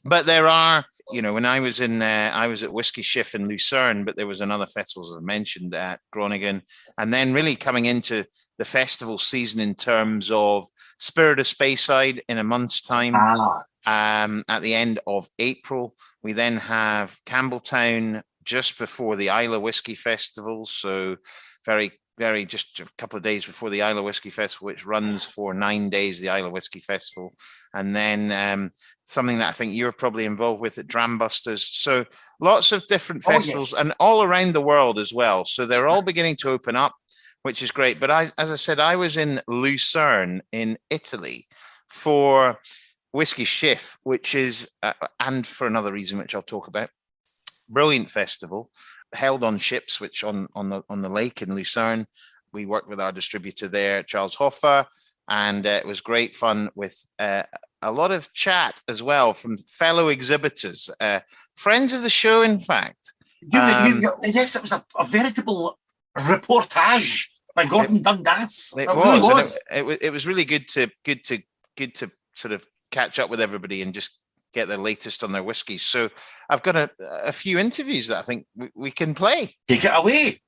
But there are, when I was at WhiskySchiff in Luzerne, but there was another festival, as I mentioned, at Groningen, and then really coming into the festival season in terms of Spirit of Speyside in a month's time, at the end of April. We then have Campbelltown just before the Isla Whisky Festival, so very just a couple of days before the Isla Whisky Festival, which runs for 9 days, the Isla Whisky Festival. And then something that I think you're probably involved with at Dram Busters. So lots of different festivals, and all around the world as well. So they're all beginning to open up, which is great. But as I said, I was in Lucerne in Italy for WhiskySchiff, which is, and for another reason, which I'll talk about, brilliant festival. Held on ships, which on the lake in Lucerne. We worked with our distributor there, Charles Hoffa, and it was great fun with a lot of chat as well from fellow exhibitors, friends of the show, in fact. Yes, it was a veritable reportage by Gordon Dundas. It really was. It was really good to sort of catch up with everybody and just get the latest on their whiskies. So I've got a few interviews that I think we can play. Take it away.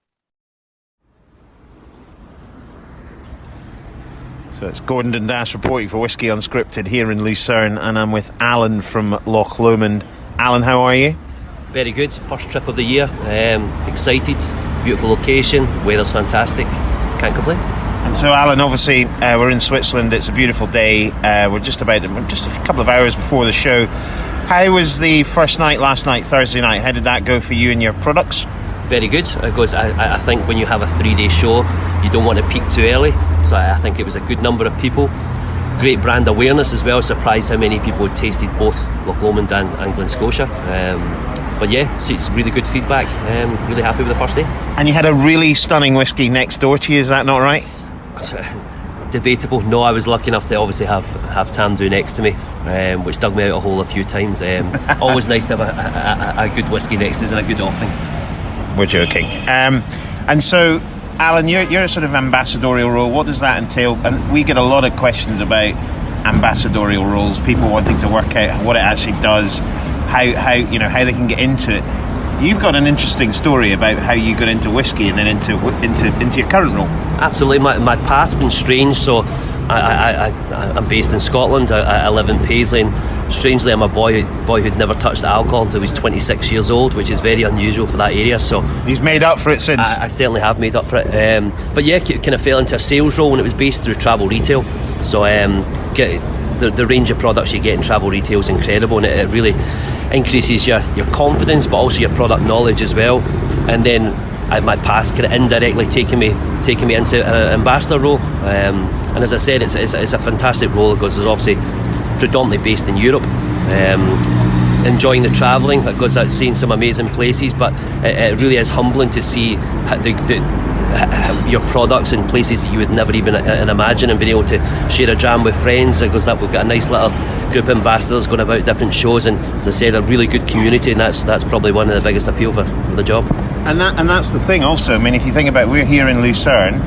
So it's Gordon Dundas reporting for Whisky Unscripted here in Lucerne, and I'm with Alan from Loch Lomond. Alan, how are you? Very good. First trip of the year. Excited. Beautiful location. Weather's fantastic. Can't complain. And so, Alan, obviously, we're in Switzerland. It's a beautiful day. We're just a couple of hours before the show. How was the first night last night, Thursday night? How did that go for you and your products? Very good, because I think when you have a 3-day show, you don't want to peak too early. So I think it was a good number of people. Great brand awareness as well. Surprised how many people had tasted both Loch Lomond and Glen Scotia. But yeah, so it's really good feedback. Really happy with the first day. And you had a really stunning whiskey next door to you, is that not right? Debatable. No, I was lucky enough to obviously have Tamdhu next to me, which dug me out a hole a few times. Always nice to have a good whiskey next to us and a good offering. We're joking. And so, Alan, you're a sort of ambassadorial role. What does that entail? And we get a lot of questions about ambassadorial roles, people wanting to work out what it actually does, how they can get into it. You've got an interesting story about how you got into whiskey and then into your current role. Absolutely, my past's been strange. So I'm based in Scotland. I live in Paisley, and strangely I'm a boy who'd never touched alcohol until he was 26 years old, which is very unusual for that area. So he's made up for it since. I certainly have made up for it. But yeah, kind of fell into a sales role when it was based through travel retail. So the range of products you get in travel retail is incredible, and it really increases your confidence, but also your product knowledge as well. And then my past kind of indirectly taking me into an ambassador role. And as I said, it's a fantastic role because it's obviously predominantly based in Europe. Enjoying the travelling, it goes out seeing some amazing places, but it really is humbling to see your products in places that you would never even imagine, and being able to share a dram with friends. Because that we've got a nice little group of ambassadors going about different shows, and as I said, a really good community, and that's probably one of the biggest appeal for the job. And that's the thing also. I mean, if you think about, we're here in Lucerne.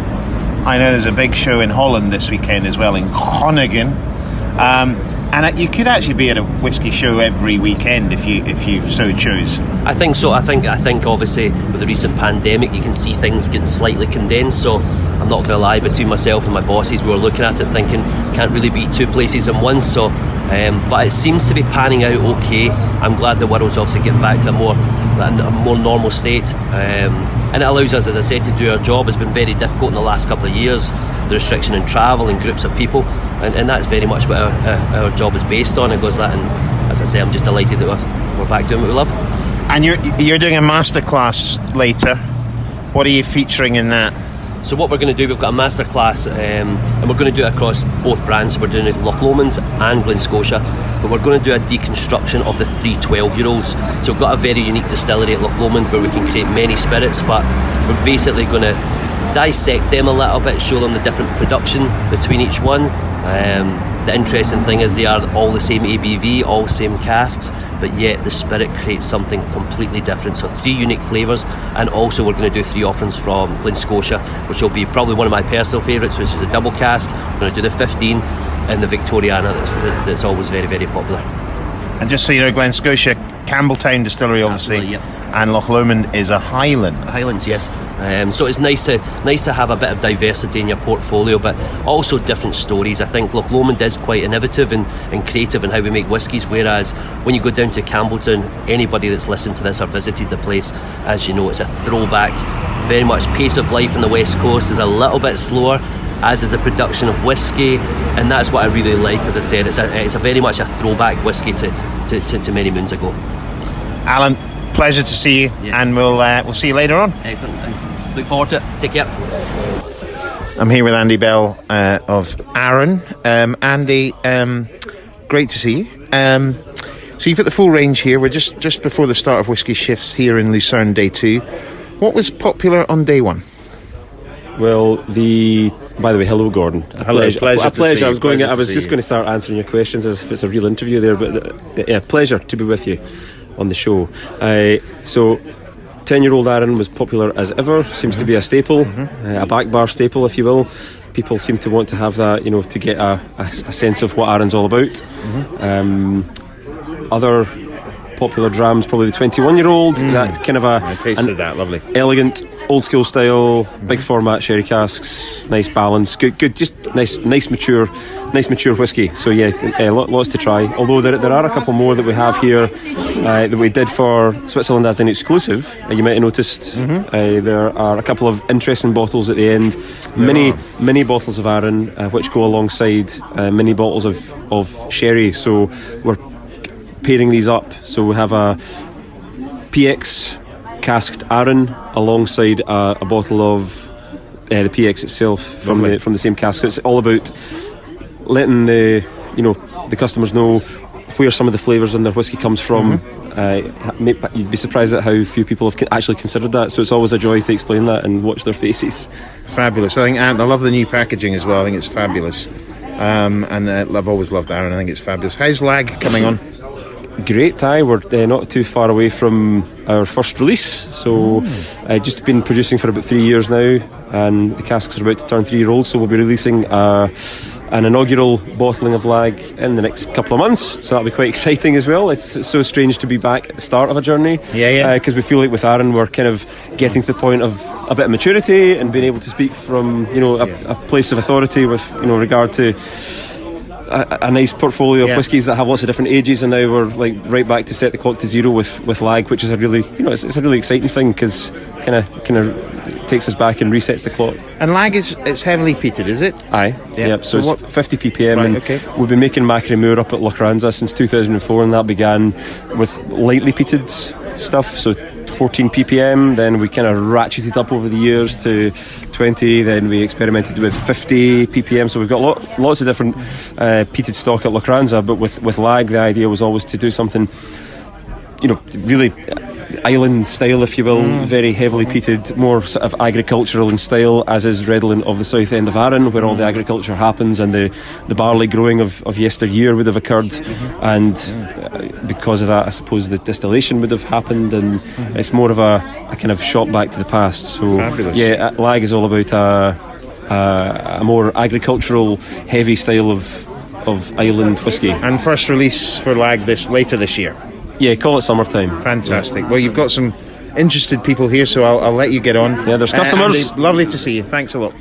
I know there's a big show in Holland this weekend as well, in Groningen. And you could actually be at a whiskey show every weekend if you so chose. I think so. I think obviously with the recent pandemic, you can see things getting slightly condensed. So I'm not going to lie, between myself and my bosses, we were looking at it thinking can't really be two places at once. So, but it seems to be panning out okay. I'm glad the world's obviously getting back to a more normal state, and it allows us, as I said, to do our job. It's been very difficult in the last couple of years. The restriction in travel and groups of people, and that's very much what our job is based on. It goes that, and as I say, I'm just delighted that we're back doing what we love. And you're doing a masterclass later. What are you featuring in that? So what we're going to do, we've got a masterclass, and we're going to do it across both brands. So we're doing it Loch Lomond and Glen Scotia, but we're going to do a deconstruction of the 3 12-year-olds. So we've got a very unique distillery at Loch Lomond where we can create many spirits, but we're basically going to dissect them a little bit, show them the different production between each one. The interesting thing is they are all the same ABV, all same casks, but yet the spirit creates something completely different. So 3 unique flavours, and also we're going to do 3 offerings from Glen Scotia, which will be probably one of my personal favourites, which is a double cask. We're going to do the 15 and the Victoriana that's always very, very popular. And just so you know, Glen Scotia, Campbelltown Distillery, obviously, Absolutely, yep. and Loch Lomond is a Highland. Highlands, yes. So it's nice to have a bit of diversity in your portfolio, but also different stories. I think Loch Lomond is quite innovative and creative in how we make whiskies, whereas when you go down to Campbelltown, anybody that's listened to this or visited the place, as you know, it's a throwback. Very much pace of life on the West Coast is a little bit slower, as is the production of whiskey, and that's what I really like. As I said, it's a very much a throwback whiskey to many moons ago. Alan, pleasure to see you, Yes. and we'll see you later on. Excellent. Look forward to it. Take care. I'm here with Andy Bell of Arran. Andy, great to see you. So you've got the full range here. We're just before the start of Whisky Shifts here in Lucerne, day 2. What was popular on day 1? Well, by the way, hello, Gordon. Pleasure to see you. I was Pleasure just to going to start answering your questions as if it's a real interview there, but yeah, pleasure to be with you on the show. So 10-year-old Arran was popular as ever, seems to be a staple, a back bar staple, if you will. People seem to want to have that, to get a sense of what Arran's all about. Other popular drams, probably the 21-year-old, that kind of I tasted that, lovely. elegant, old school style, big format sherry casks, nice balance, good, just nice mature whiskey. So yeah, lots to try. Although there are a couple more that we have here that we did for Switzerland as an exclusive. You might have noticed there are a couple of interesting bottles at the end. Mini bottles of Arran, which go alongside mini bottles of sherry. So we're pairing these up. So we have a PX casked Arran alongside a bottle of the PX itself from the same cask. It's all about letting the customers know where some of the flavours in their whiskey comes from. You'd be surprised at how few people have actually considered that. So it's always a joy to explain that and watch their faces. Fabulous. I love the new packaging as well. I think it's fabulous. And I've always loved Arran. I think it's fabulous. How's Lag coming on? Great, we're not too far away from our first release, so just been producing for about 3 years now, and the casks are about to turn 3-year-old, so we'll be releasing an inaugural bottling of Lag in the next couple of months, so that'll be quite exciting as well. It's so strange to be back at the start of a journey, because we feel like with Arran we're kind of getting to the point of a bit of maturity and being able to speak from a place of authority with regard to a nice portfolio of whiskies that have lots of different ages, and now we're like right back to set the clock to zero with Lag, which is a really it's a really exciting thing, because kind of takes us back and resets the clock. And Lag it's heavily peated, is it? Aye. Yeah. Yep. So it's 50 ppm, Right, and okay. we've been making Macri Moor up at Loch Lomond since 2004, and that began with lightly peated stuff, so 14 ppm, then we kind of ratcheted up over the years to 20, then we experimented with 50 ppm, so we've got lots of different peated stock at Loch Lomond, but with Lag the idea was always to do something really island style, if you will, very heavily peated, more sort of agricultural in style, as is redolent of the south end of Arran, where all the agriculture happens, and the barley growing of yesteryear would have occurred, and because of that I suppose the distillation would have happened, and it's more of a kind of shot back to the past. So Fabulous. yeah, Lag is all about a more agricultural heavy style of island whiskey. And first release for Lag later this year. Yeah, call it summertime. Fantastic. Well, you've got some interested people here, so I'll let you get on. Yeah, there's customers. Andy, lovely to see you. Thanks a lot.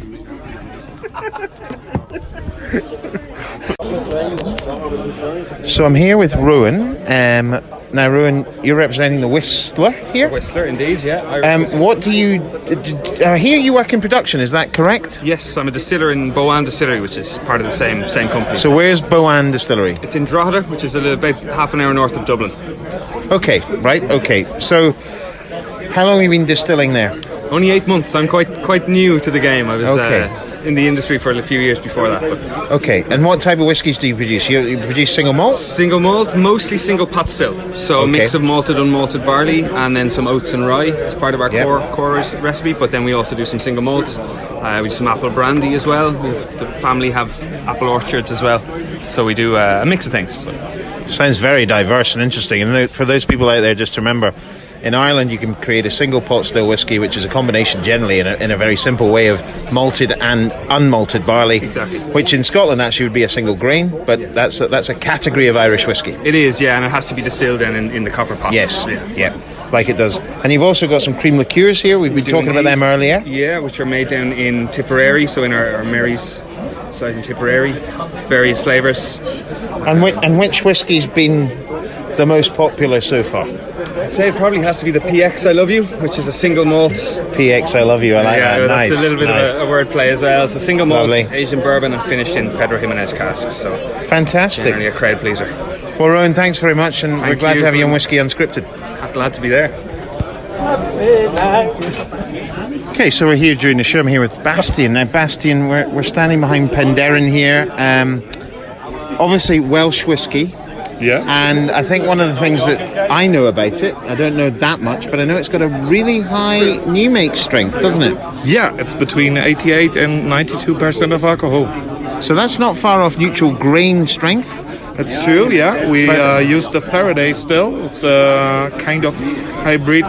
So I'm here with Rowan. Now, Rowan, you're representing the Whistler here? Whistler, indeed, yeah. What do you... here you work in production, is that correct? Yes, I'm a distiller in Boann Distillery, which is part of the same company. So where's Boann Distillery? It's in Drogheda, which is about half an hour north of Dublin. Okay, right, okay. So how long have you been distilling there? Only 8 months. I'm quite new to the game. I was in the industry for a few years before that. But okay, and what type of whiskies do you produce? You produce single malt? single malt, mostly single pot still. So a mix of malted, unmalted barley, and then some oats and rye as part of our core recipe. But then we also do some single malt. We do some apple brandy as well. The family have apple orchards as well. So we do a mix of things. Sounds very diverse and interesting. And for those people out there, just to remember, In Ireland, you can create a single pot still whiskey, which is a combination generally in a very simple way of malted and unmalted barley. Exactly. Which in Scotland actually would be a single grain, but that's a category of Irish whiskey. It is, yeah, and it has to be distilled then in the copper pots. Yes, yeah, like it does. And you've also got some cream liqueurs here. We've been talking about them earlier. Yeah, which are made down in Tipperary, so in our Mary's side in Tipperary, various flavours. And which whiskey's been the most popular so far? I'd say it probably has to be the PX I Love You, which is a single malt. PX I Love You, I like that. Yeah, Nice. that's a little bit of a word play as well. So single malt, Lovely. Asian bourbon, and finished in Pedro Jimenez casks. So Fantastic. generally a crowd pleaser. Well, Rowan, thanks very much, and we're Thank glad you. to have you on Whiskey Unscripted. Glad to be there. Okay, so we're here during the show. I'm here with Bastian. Now, Bastian, we're standing behind Penderyn here. Obviously, Welsh whiskey. Yeah. And I think one of the things that I know about it, I don't know that much, but I know it's got a really high new make strength, doesn't it? Yeah, it's between 88 and 92% of alcohol. So that's not far off neutral grain strength. It's true, yeah. We use the Faraday still. It's a kind of hybrid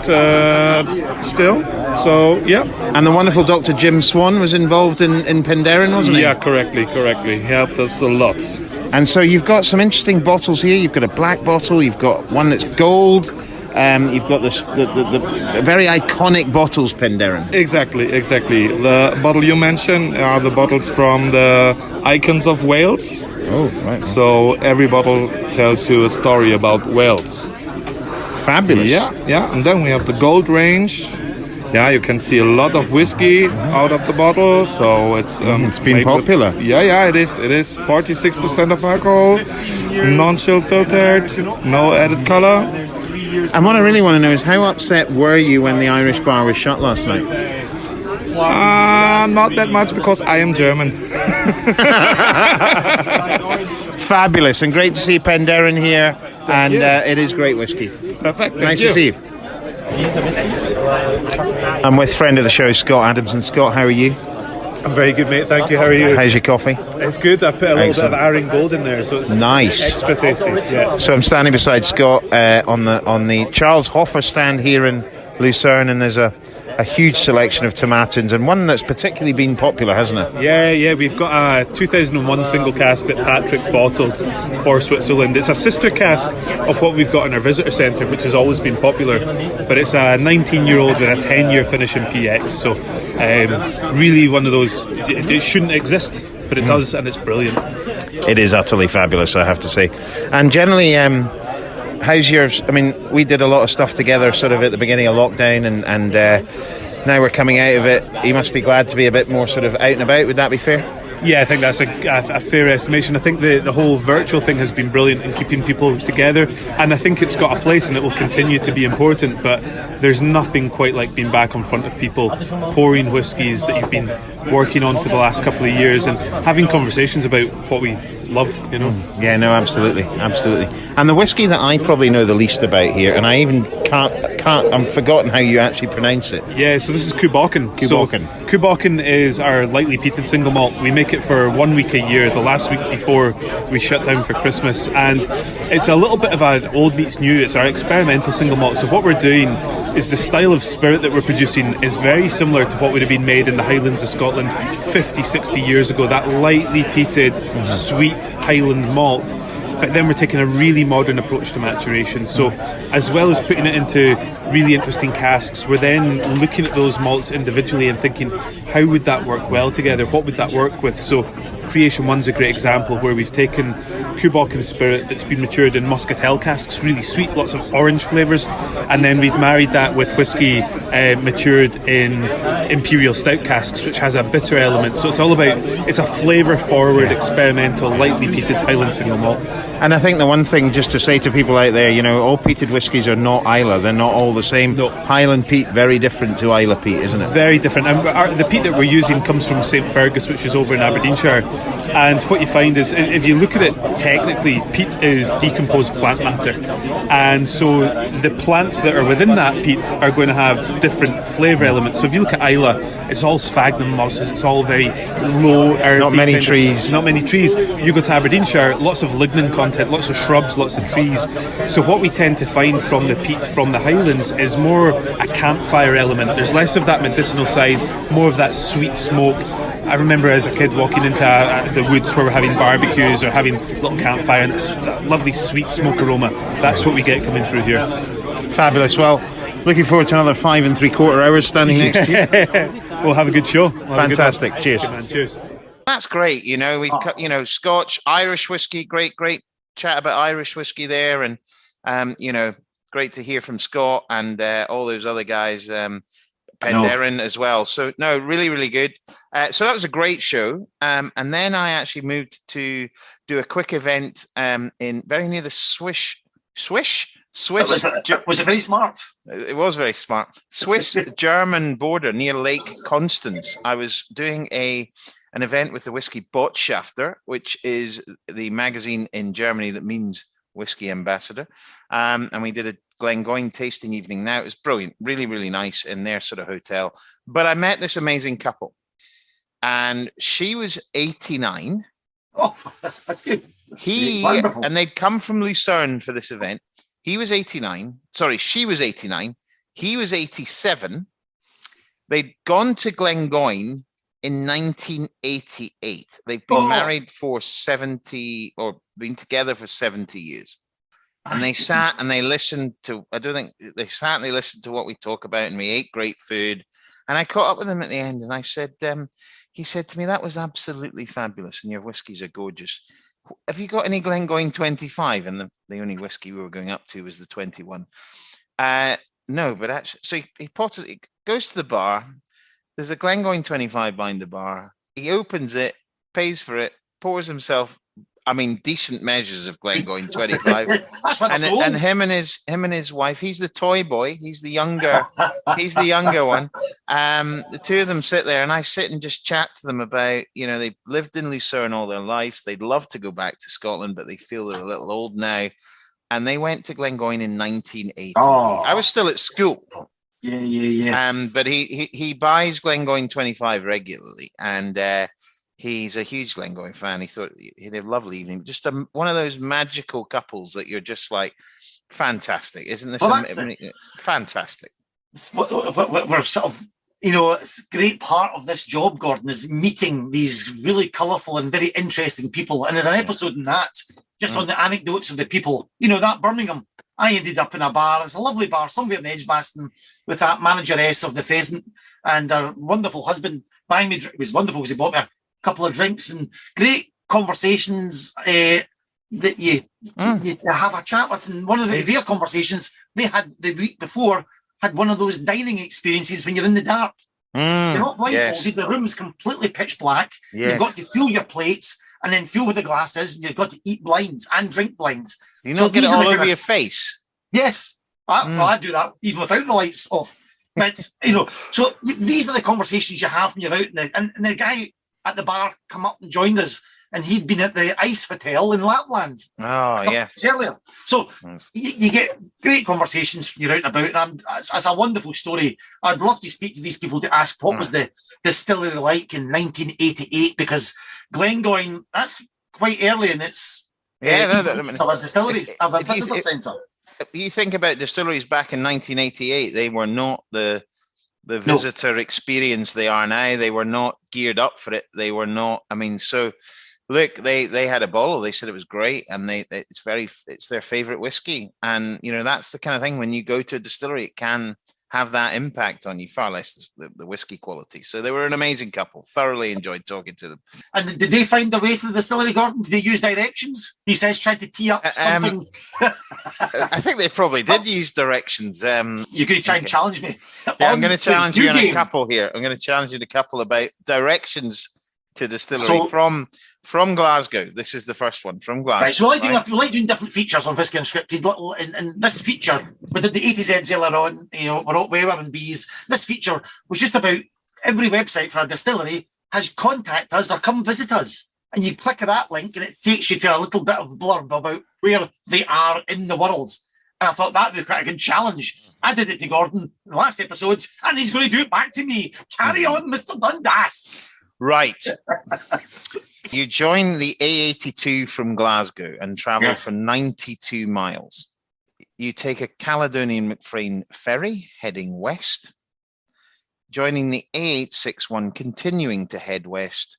still. So, yeah. And the wonderful Dr. Jim Swan was involved in Penderyn, wasn't he? Yeah, correctly. He helped us a lot. And so you've got some interesting bottles here. You've got a black bottle. You've got one that's gold. You've got the very iconic bottles, Penderyn. Exactly. The bottle you mentioned are the bottles from the Icons of Wales. Oh, right. So every bottle tells you a story about Wales. Fabulous. Yeah. And then we have the gold range. Yeah, you can see a lot of whiskey out of the bottle, so it's been popular. Yeah, it is. It is 46% of alcohol, non-chill filtered, no added color. And what I really want to know is how upset were you when the Irish bar was shut last night? Not that much because I am German. Fabulous, and great to see Penderyn here, and it is great whiskey. Perfect. Nice to see you. I'm with friend of the show, Scott Adamson. Scott, how are you? I'm very good, mate. Thank you. How are you? How's your coffee? It's good. I put a little Excellent. bit of Arran Gold in there, so it's Nice. extra tasty. Yeah. So I'm standing beside Scott on the Charles Hoffer stand here in Lucerne, and there's a huge selection of Tomatins, and one that's particularly been popular, hasn't it? Yeah. We've got a 2001 single cask that Patrick bottled for Switzerland. It's a sister cask of what we've got in our visitor centre, which has always been popular. But it's a 19-year-old with a 10-year finish in PX. So really one of those, it shouldn't exist, but it does, and it's brilliant. It is utterly fabulous, I have to say. And generally, how's yours? I mean, we did a lot of stuff together sort of at the beginning of lockdown, and now we're coming out of it. You must be glad to be a bit more sort of out and about. Would that be fair? Yeah, I think that's a fair estimation. I think the whole virtual thing has been brilliant in keeping people together, and I think it's got a place and it will continue to be important, but there's nothing quite like being back in front of people, pouring whiskies that you've been working on for the last couple of years and having conversations about what we love, you know. Yeah, no, absolutely. And the whiskey that I probably know the least about here, and I even I've forgotten how you actually pronounce it. Yeah, so this is Kubokken. So Kubokken is our lightly peated single malt. We make it for 1 week a year, the last week before we shut down for Christmas, and it's a little bit of an old meets new. It's our experimental single malt. So what we're doing is the style of spirit that we're producing is very similar to what would have been made in the Highlands of Scotland 50, 60 years ago, that lightly peated, sweet Highland malt. But then we're taking a really modern approach to maturation. So as well as putting it into really interesting casks, we're then looking at those malts individually and thinking, how would that work well together? What would that work with? So Creation 1's a great example where we've taken Kubokken spirit that's been matured in muscatel casks, really sweet, lots of orange flavours, and then we've married that with whiskey matured in imperial stout casks, which has a bitter element. So it's all about, it's a flavour forward, experimental, lightly peated Highland single malt. And I think the one thing just to say to people out there, you know, all peated whiskies are not Islay. They're not all the same. No. Highland peat, very different to Islay peat, isn't it? Very different. And the peat that we're using comes from St Fergus, which is over in Aberdeenshire. And what you find is, if you look at it technically, peat is decomposed plant matter. And so the plants that are within that peat are going to have different flavour elements. So if you look at Islay, it's all sphagnum mosses, it's all very low, earthy. Not many trees. Not many trees. You go to Aberdeenshire, lots of lignin content, lots of shrubs, lots of trees. So what we tend to find from the peat from the Highlands is more a campfire element. There's less of that medicinal side, more of that sweet smoke. I remember as a kid walking into the woods where we're having barbecues or having a little campfire, and it's that lovely sweet smoke aroma. That's what we get coming through here. Fabulous. Well, looking forward to another 5 3/4 hours standing next to you. We'll have a good show. Fantastic. Cheers. Good man. Cheers. That's great. You know, we've got, you know, Scotch, Irish whiskey, great chat about Irish whiskey there. And, you know, great to hear from Scott and all those other guys, Penderyn as well. So, no, really, really good. So that was a great show. And then I actually moved to do a quick event in very near the Swiss. Was it very smart? It was very smart. Swiss-German border near Lake Constance. I was doing an event with the Whisky Botschafter, which is the magazine in Germany that means Whisky Ambassador. And we did a Glengoyne tasting evening. Now, it was brilliant, really, really nice in their sort of hotel. But I met this amazing couple, and she was 89. Oh, and they'd come from Lucerne for this event. He was 89. Sorry, she was 89. He was 87. They'd gone to Glengoyne in 1988. They've been married for 70, or been together for 70 years. And they sat and they listened to, they sat and they listened to what we talk about, and we ate great food. And I caught up with him at the end, and I said, he said to me, "That was absolutely fabulous, and your whiskies are gorgeous. Have you got any Glengoyne 25?" And the only whiskey we were going up to was the 21. No, but actually, so he goes to the bar. There's a Glengoyne 25 behind the bar. He opens it, pays for it, pours himself, decent measures of Glengoyne 25. That's what and him and his wife, he's the toy boy, he's the younger one. The two of them sit there, and I sit and just chat to them about, you know, they've lived in Lucerne all their lives. They'd love to go back to Scotland, but they feel they're a little old now. And they went to Glengoyne in 1980. I was still at school. Yeah. But he buys Glengoyne 25 regularly, and he's a huge Glengoyne fan. He thought he'd have a lovely evening. Just one of those magical couples that you're just like, fantastic, isn't this? Fantastic. We're sort of, you know, it's a great part of this job, Gordon, is meeting these really colourful and very interesting people. And there's an episode in that, just on the anecdotes of the people. You know, that Birmingham, I ended up in a bar. It's a lovely bar somewhere in Edgbaston with that manageress of the Pheasant and her wonderful husband buying me. It was wonderful because he bought me a couple of drinks and great conversations that you have a chat with. And one of their conversations they had the week before had one of those dining experiences when you're in the dark. You're not blindfolded. The room's completely pitch black. You've got to fill your plates and then fill with the glasses, and you've got to eat blinds and drink blinds. You not get it all over your face. Yes. I do that even without the lights off. But, you know, so these are the conversations you have when you're out. And the guy at the bar come up and joined us, and he'd been at the Ice Hotel in Lapland. Earlier. So you get great conversations when you're out and about, and it's a wonderful story. I'd love to speak to these people to ask what was the distillery like in 1988, because Glengoyne, that's quite early in its distilleries of a visitor centre. You think about distilleries back in 1988, they were not the visitor experience they are now. They were not geared up for it. They were not, so look, they had a bottle. They said it was great, and it's their favorite whiskey. And you know, that's the kind of thing, when you go to a distillery, it can have that impact on you, far less the whiskey quality. So they were an amazing couple. Thoroughly enjoyed talking to them. And did they find their way to the distillery, Gordon? Did they use directions? He says trying to tee up something. I think they probably did use directions. You're going to try and challenge me. Yeah, I'm going to challenge you on a couple here. I'm going to challenge you on a couple about directions to distillery from Glasgow. This is the first one from Glasgow. Right, so we like doing different features on Whisky Unscripted. And this feature, we did the A to Z earlier on, you know, we're all Weber and Bees. This feature was just about every website for a distillery has contact us or come visit us and you click that link and it takes you to a little bit of blurb about where they are in the world. And I thought that would be quite a good challenge. I did it to Gordon in the last episodes, and he's going to do it back to me. Carry on, Mr. Dundas. Right. You join the A82 from Glasgow and travel for 92 miles. You take a Caledonian McFrain ferry heading west, joining the A861 continuing to head west,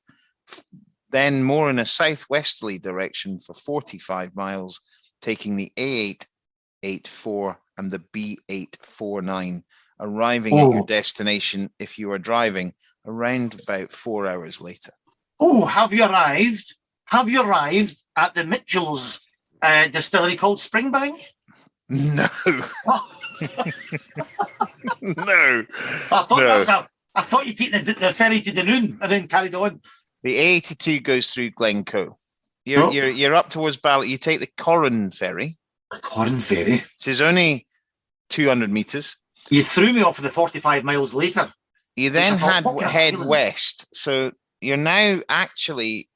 then more in a southwesterly direction for 45 miles, taking the A884 and the B849, arriving at your destination, if you are driving, around about 4 hours later. Oh, have you arrived? Have you arrived at the Mitchell's distillery called Springbank? No. No. I thought you'd taken the ferry to Dunoon and then carried on. The A82 goes through Glencoe. You're up towards Ballot. You take the Corran ferry. The Corran ferry? Which is only 200 metres. You threw me off for the 45 miles later. You then head west. So you're now actually...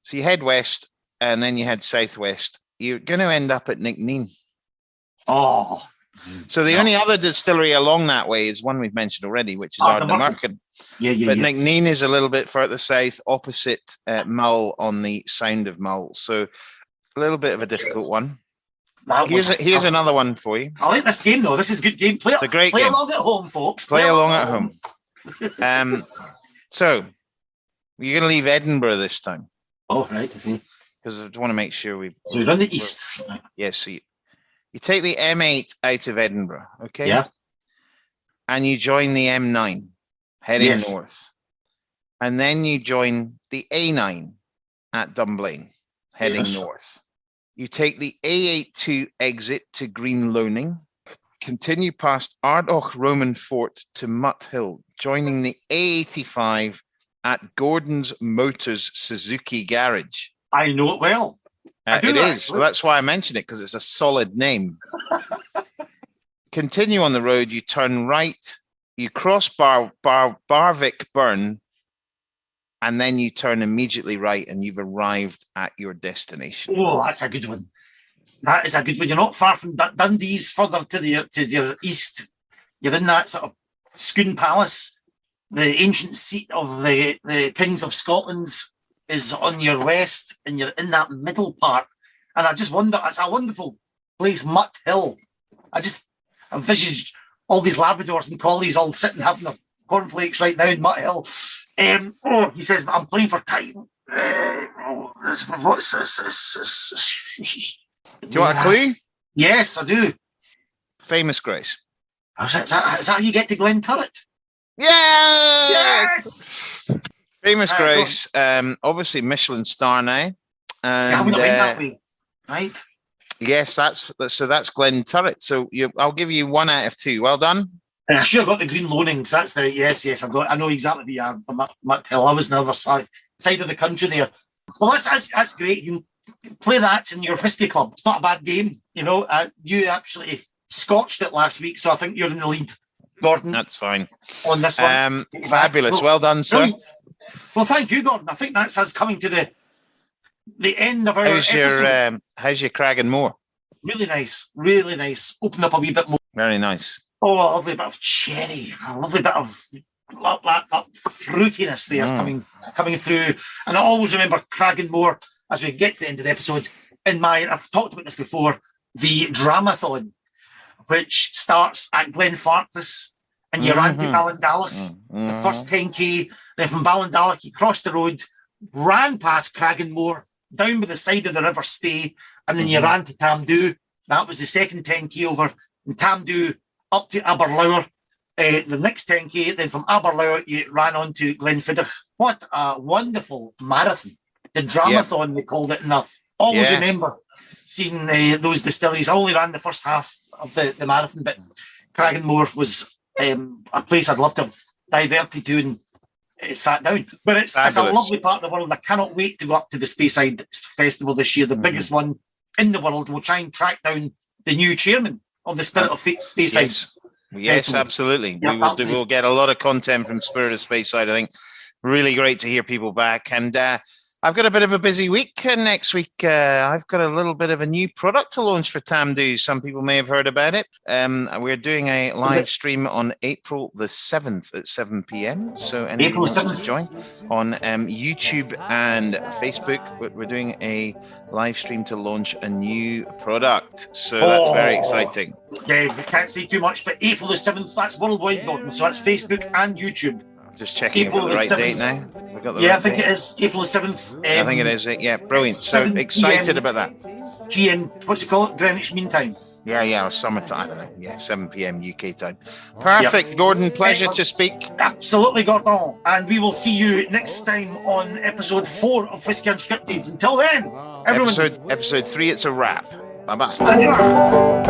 So you head west and then you head southwest. You're going to end up at Nickneen. Oh. So the only other distillery along that way is one we've mentioned already, which is Ardnamurchan. But Nickneen is a little bit further south, opposite Mull on the Sound of Mull. So a little bit of a difficult one. Here's another one for you. I like this game, though. This is a good game. It's a great game. Play along at home, folks. Play along at home. So you're going to leave Edinburgh this time. Oh, right. Because I want to make sure So we're on the east. Yes. So you take the M8 out of Edinburgh, okay? Yeah. And you join the M9 heading north. And then you join the A9 at Dunblane heading north. You take the A82 exit to Green Loaning, continue past Ardloch Roman Fort to Mutt Hill, joining the A85 at Gordon's Motors Suzuki Garage. I know it well. It is. Well, that's why I mentioned it, because it's a solid name. Continue on the road, you turn right, you cross Barwick Burn, and then you turn immediately right and you've arrived at your destination. Oh, that's a good one. That is a good one. You're not far from Dundee's, further to your east. You're in that sort of Scone Palace. The ancient seat of the Kings of Scotland is on your west, and you're in that middle part. And I just wonder, it's a wonderful place, Mutt Hill. I just envisage all these Labradors and Collies all sitting having their cornflakes right now in Mutt Hill. He says, I'm playing for time. What's this? Do you want a clue? Yes, I do. Famous Grace. Is that how you get to Glen Turret? Yes! Famous Grace, obviously Michelin star now. And, we went that way, right? Yes, that's Glen Turret. So I'll give you 1 out of 2. Well done. I should have got the Green Loanings. That's the yes. I know exactly where you are. Mutt Hill. I was on the other side of the country there. Well, that's great. You can play that in your whiskey club. It's not a bad game. You know, you actually scotched it last week, so I think you're in the lead, Gordon. That's fine on this one. Fabulous. Well done, sir. Brilliant. Well, thank you, Gordon. I think that's us coming to the end of our episode. How's your Cragganmore? Really nice. Open up a wee bit more. Very nice. Oh, a lovely bit of cherry, a lovely bit of that fruitiness there coming through. And I always remember Cragganmore as we get to the end of the episode. I've talked about this before, the Dramathon, which starts at Glenfarclas and you ran to Ballindarloch, the first 10k. Then from Ballindarloch, you crossed the road, ran past Cragganmore, down by the side of the River Spey, and then you ran to Tamdhu. That was the second 10k over. In Tamdhu, up to Aberlour, the next 10k. Then from Aberlour, you ran on to Glenfiddich. What a wonderful marathon. The Dramathon, they called it. And I always remember seeing those distilleries. I only ran the first half of the marathon, but Cragganmore was a place I'd love to have diverted to and sat down. But it's a lovely part of the world. I cannot wait to go up to the Speyside Festival this year, the biggest one in the world. We'll try and track down the new chairman of the Spirit of Speyside. Yes, absolutely. Yeah, we'll get a lot of content from Spirit of Speyside, I think. Really great to hear people back. And I've got a bit of a busy week next week. I've got a little bit of a new product to launch for Tamdu. Some people may have heard about it. We're doing a live stream on April the 7th at 7 p.m. So anyone wants to join on YouTube and Facebook. We're doing a live stream to launch a new product. So that's very exciting. Yeah, we can't say too much, but April the 7th, that's worldwide, Gordon. So that's Facebook and YouTube. Just checking if we've got the right 7th. Date now. We got the right I think date. It is April the 7th. I think it is. Yeah, brilliant. So excited about that. What's it called? Greenwich Mean Time. Yeah, or summertime. I don't know. Yeah, 7 p.m. UK time. Perfect, Gordon. Pleasure to speak. Absolutely, Gordon. And we will see you next time on episode 4 of Whiskey Unscripted. Until then, everyone. Episode 3, it's a wrap. Bye-bye.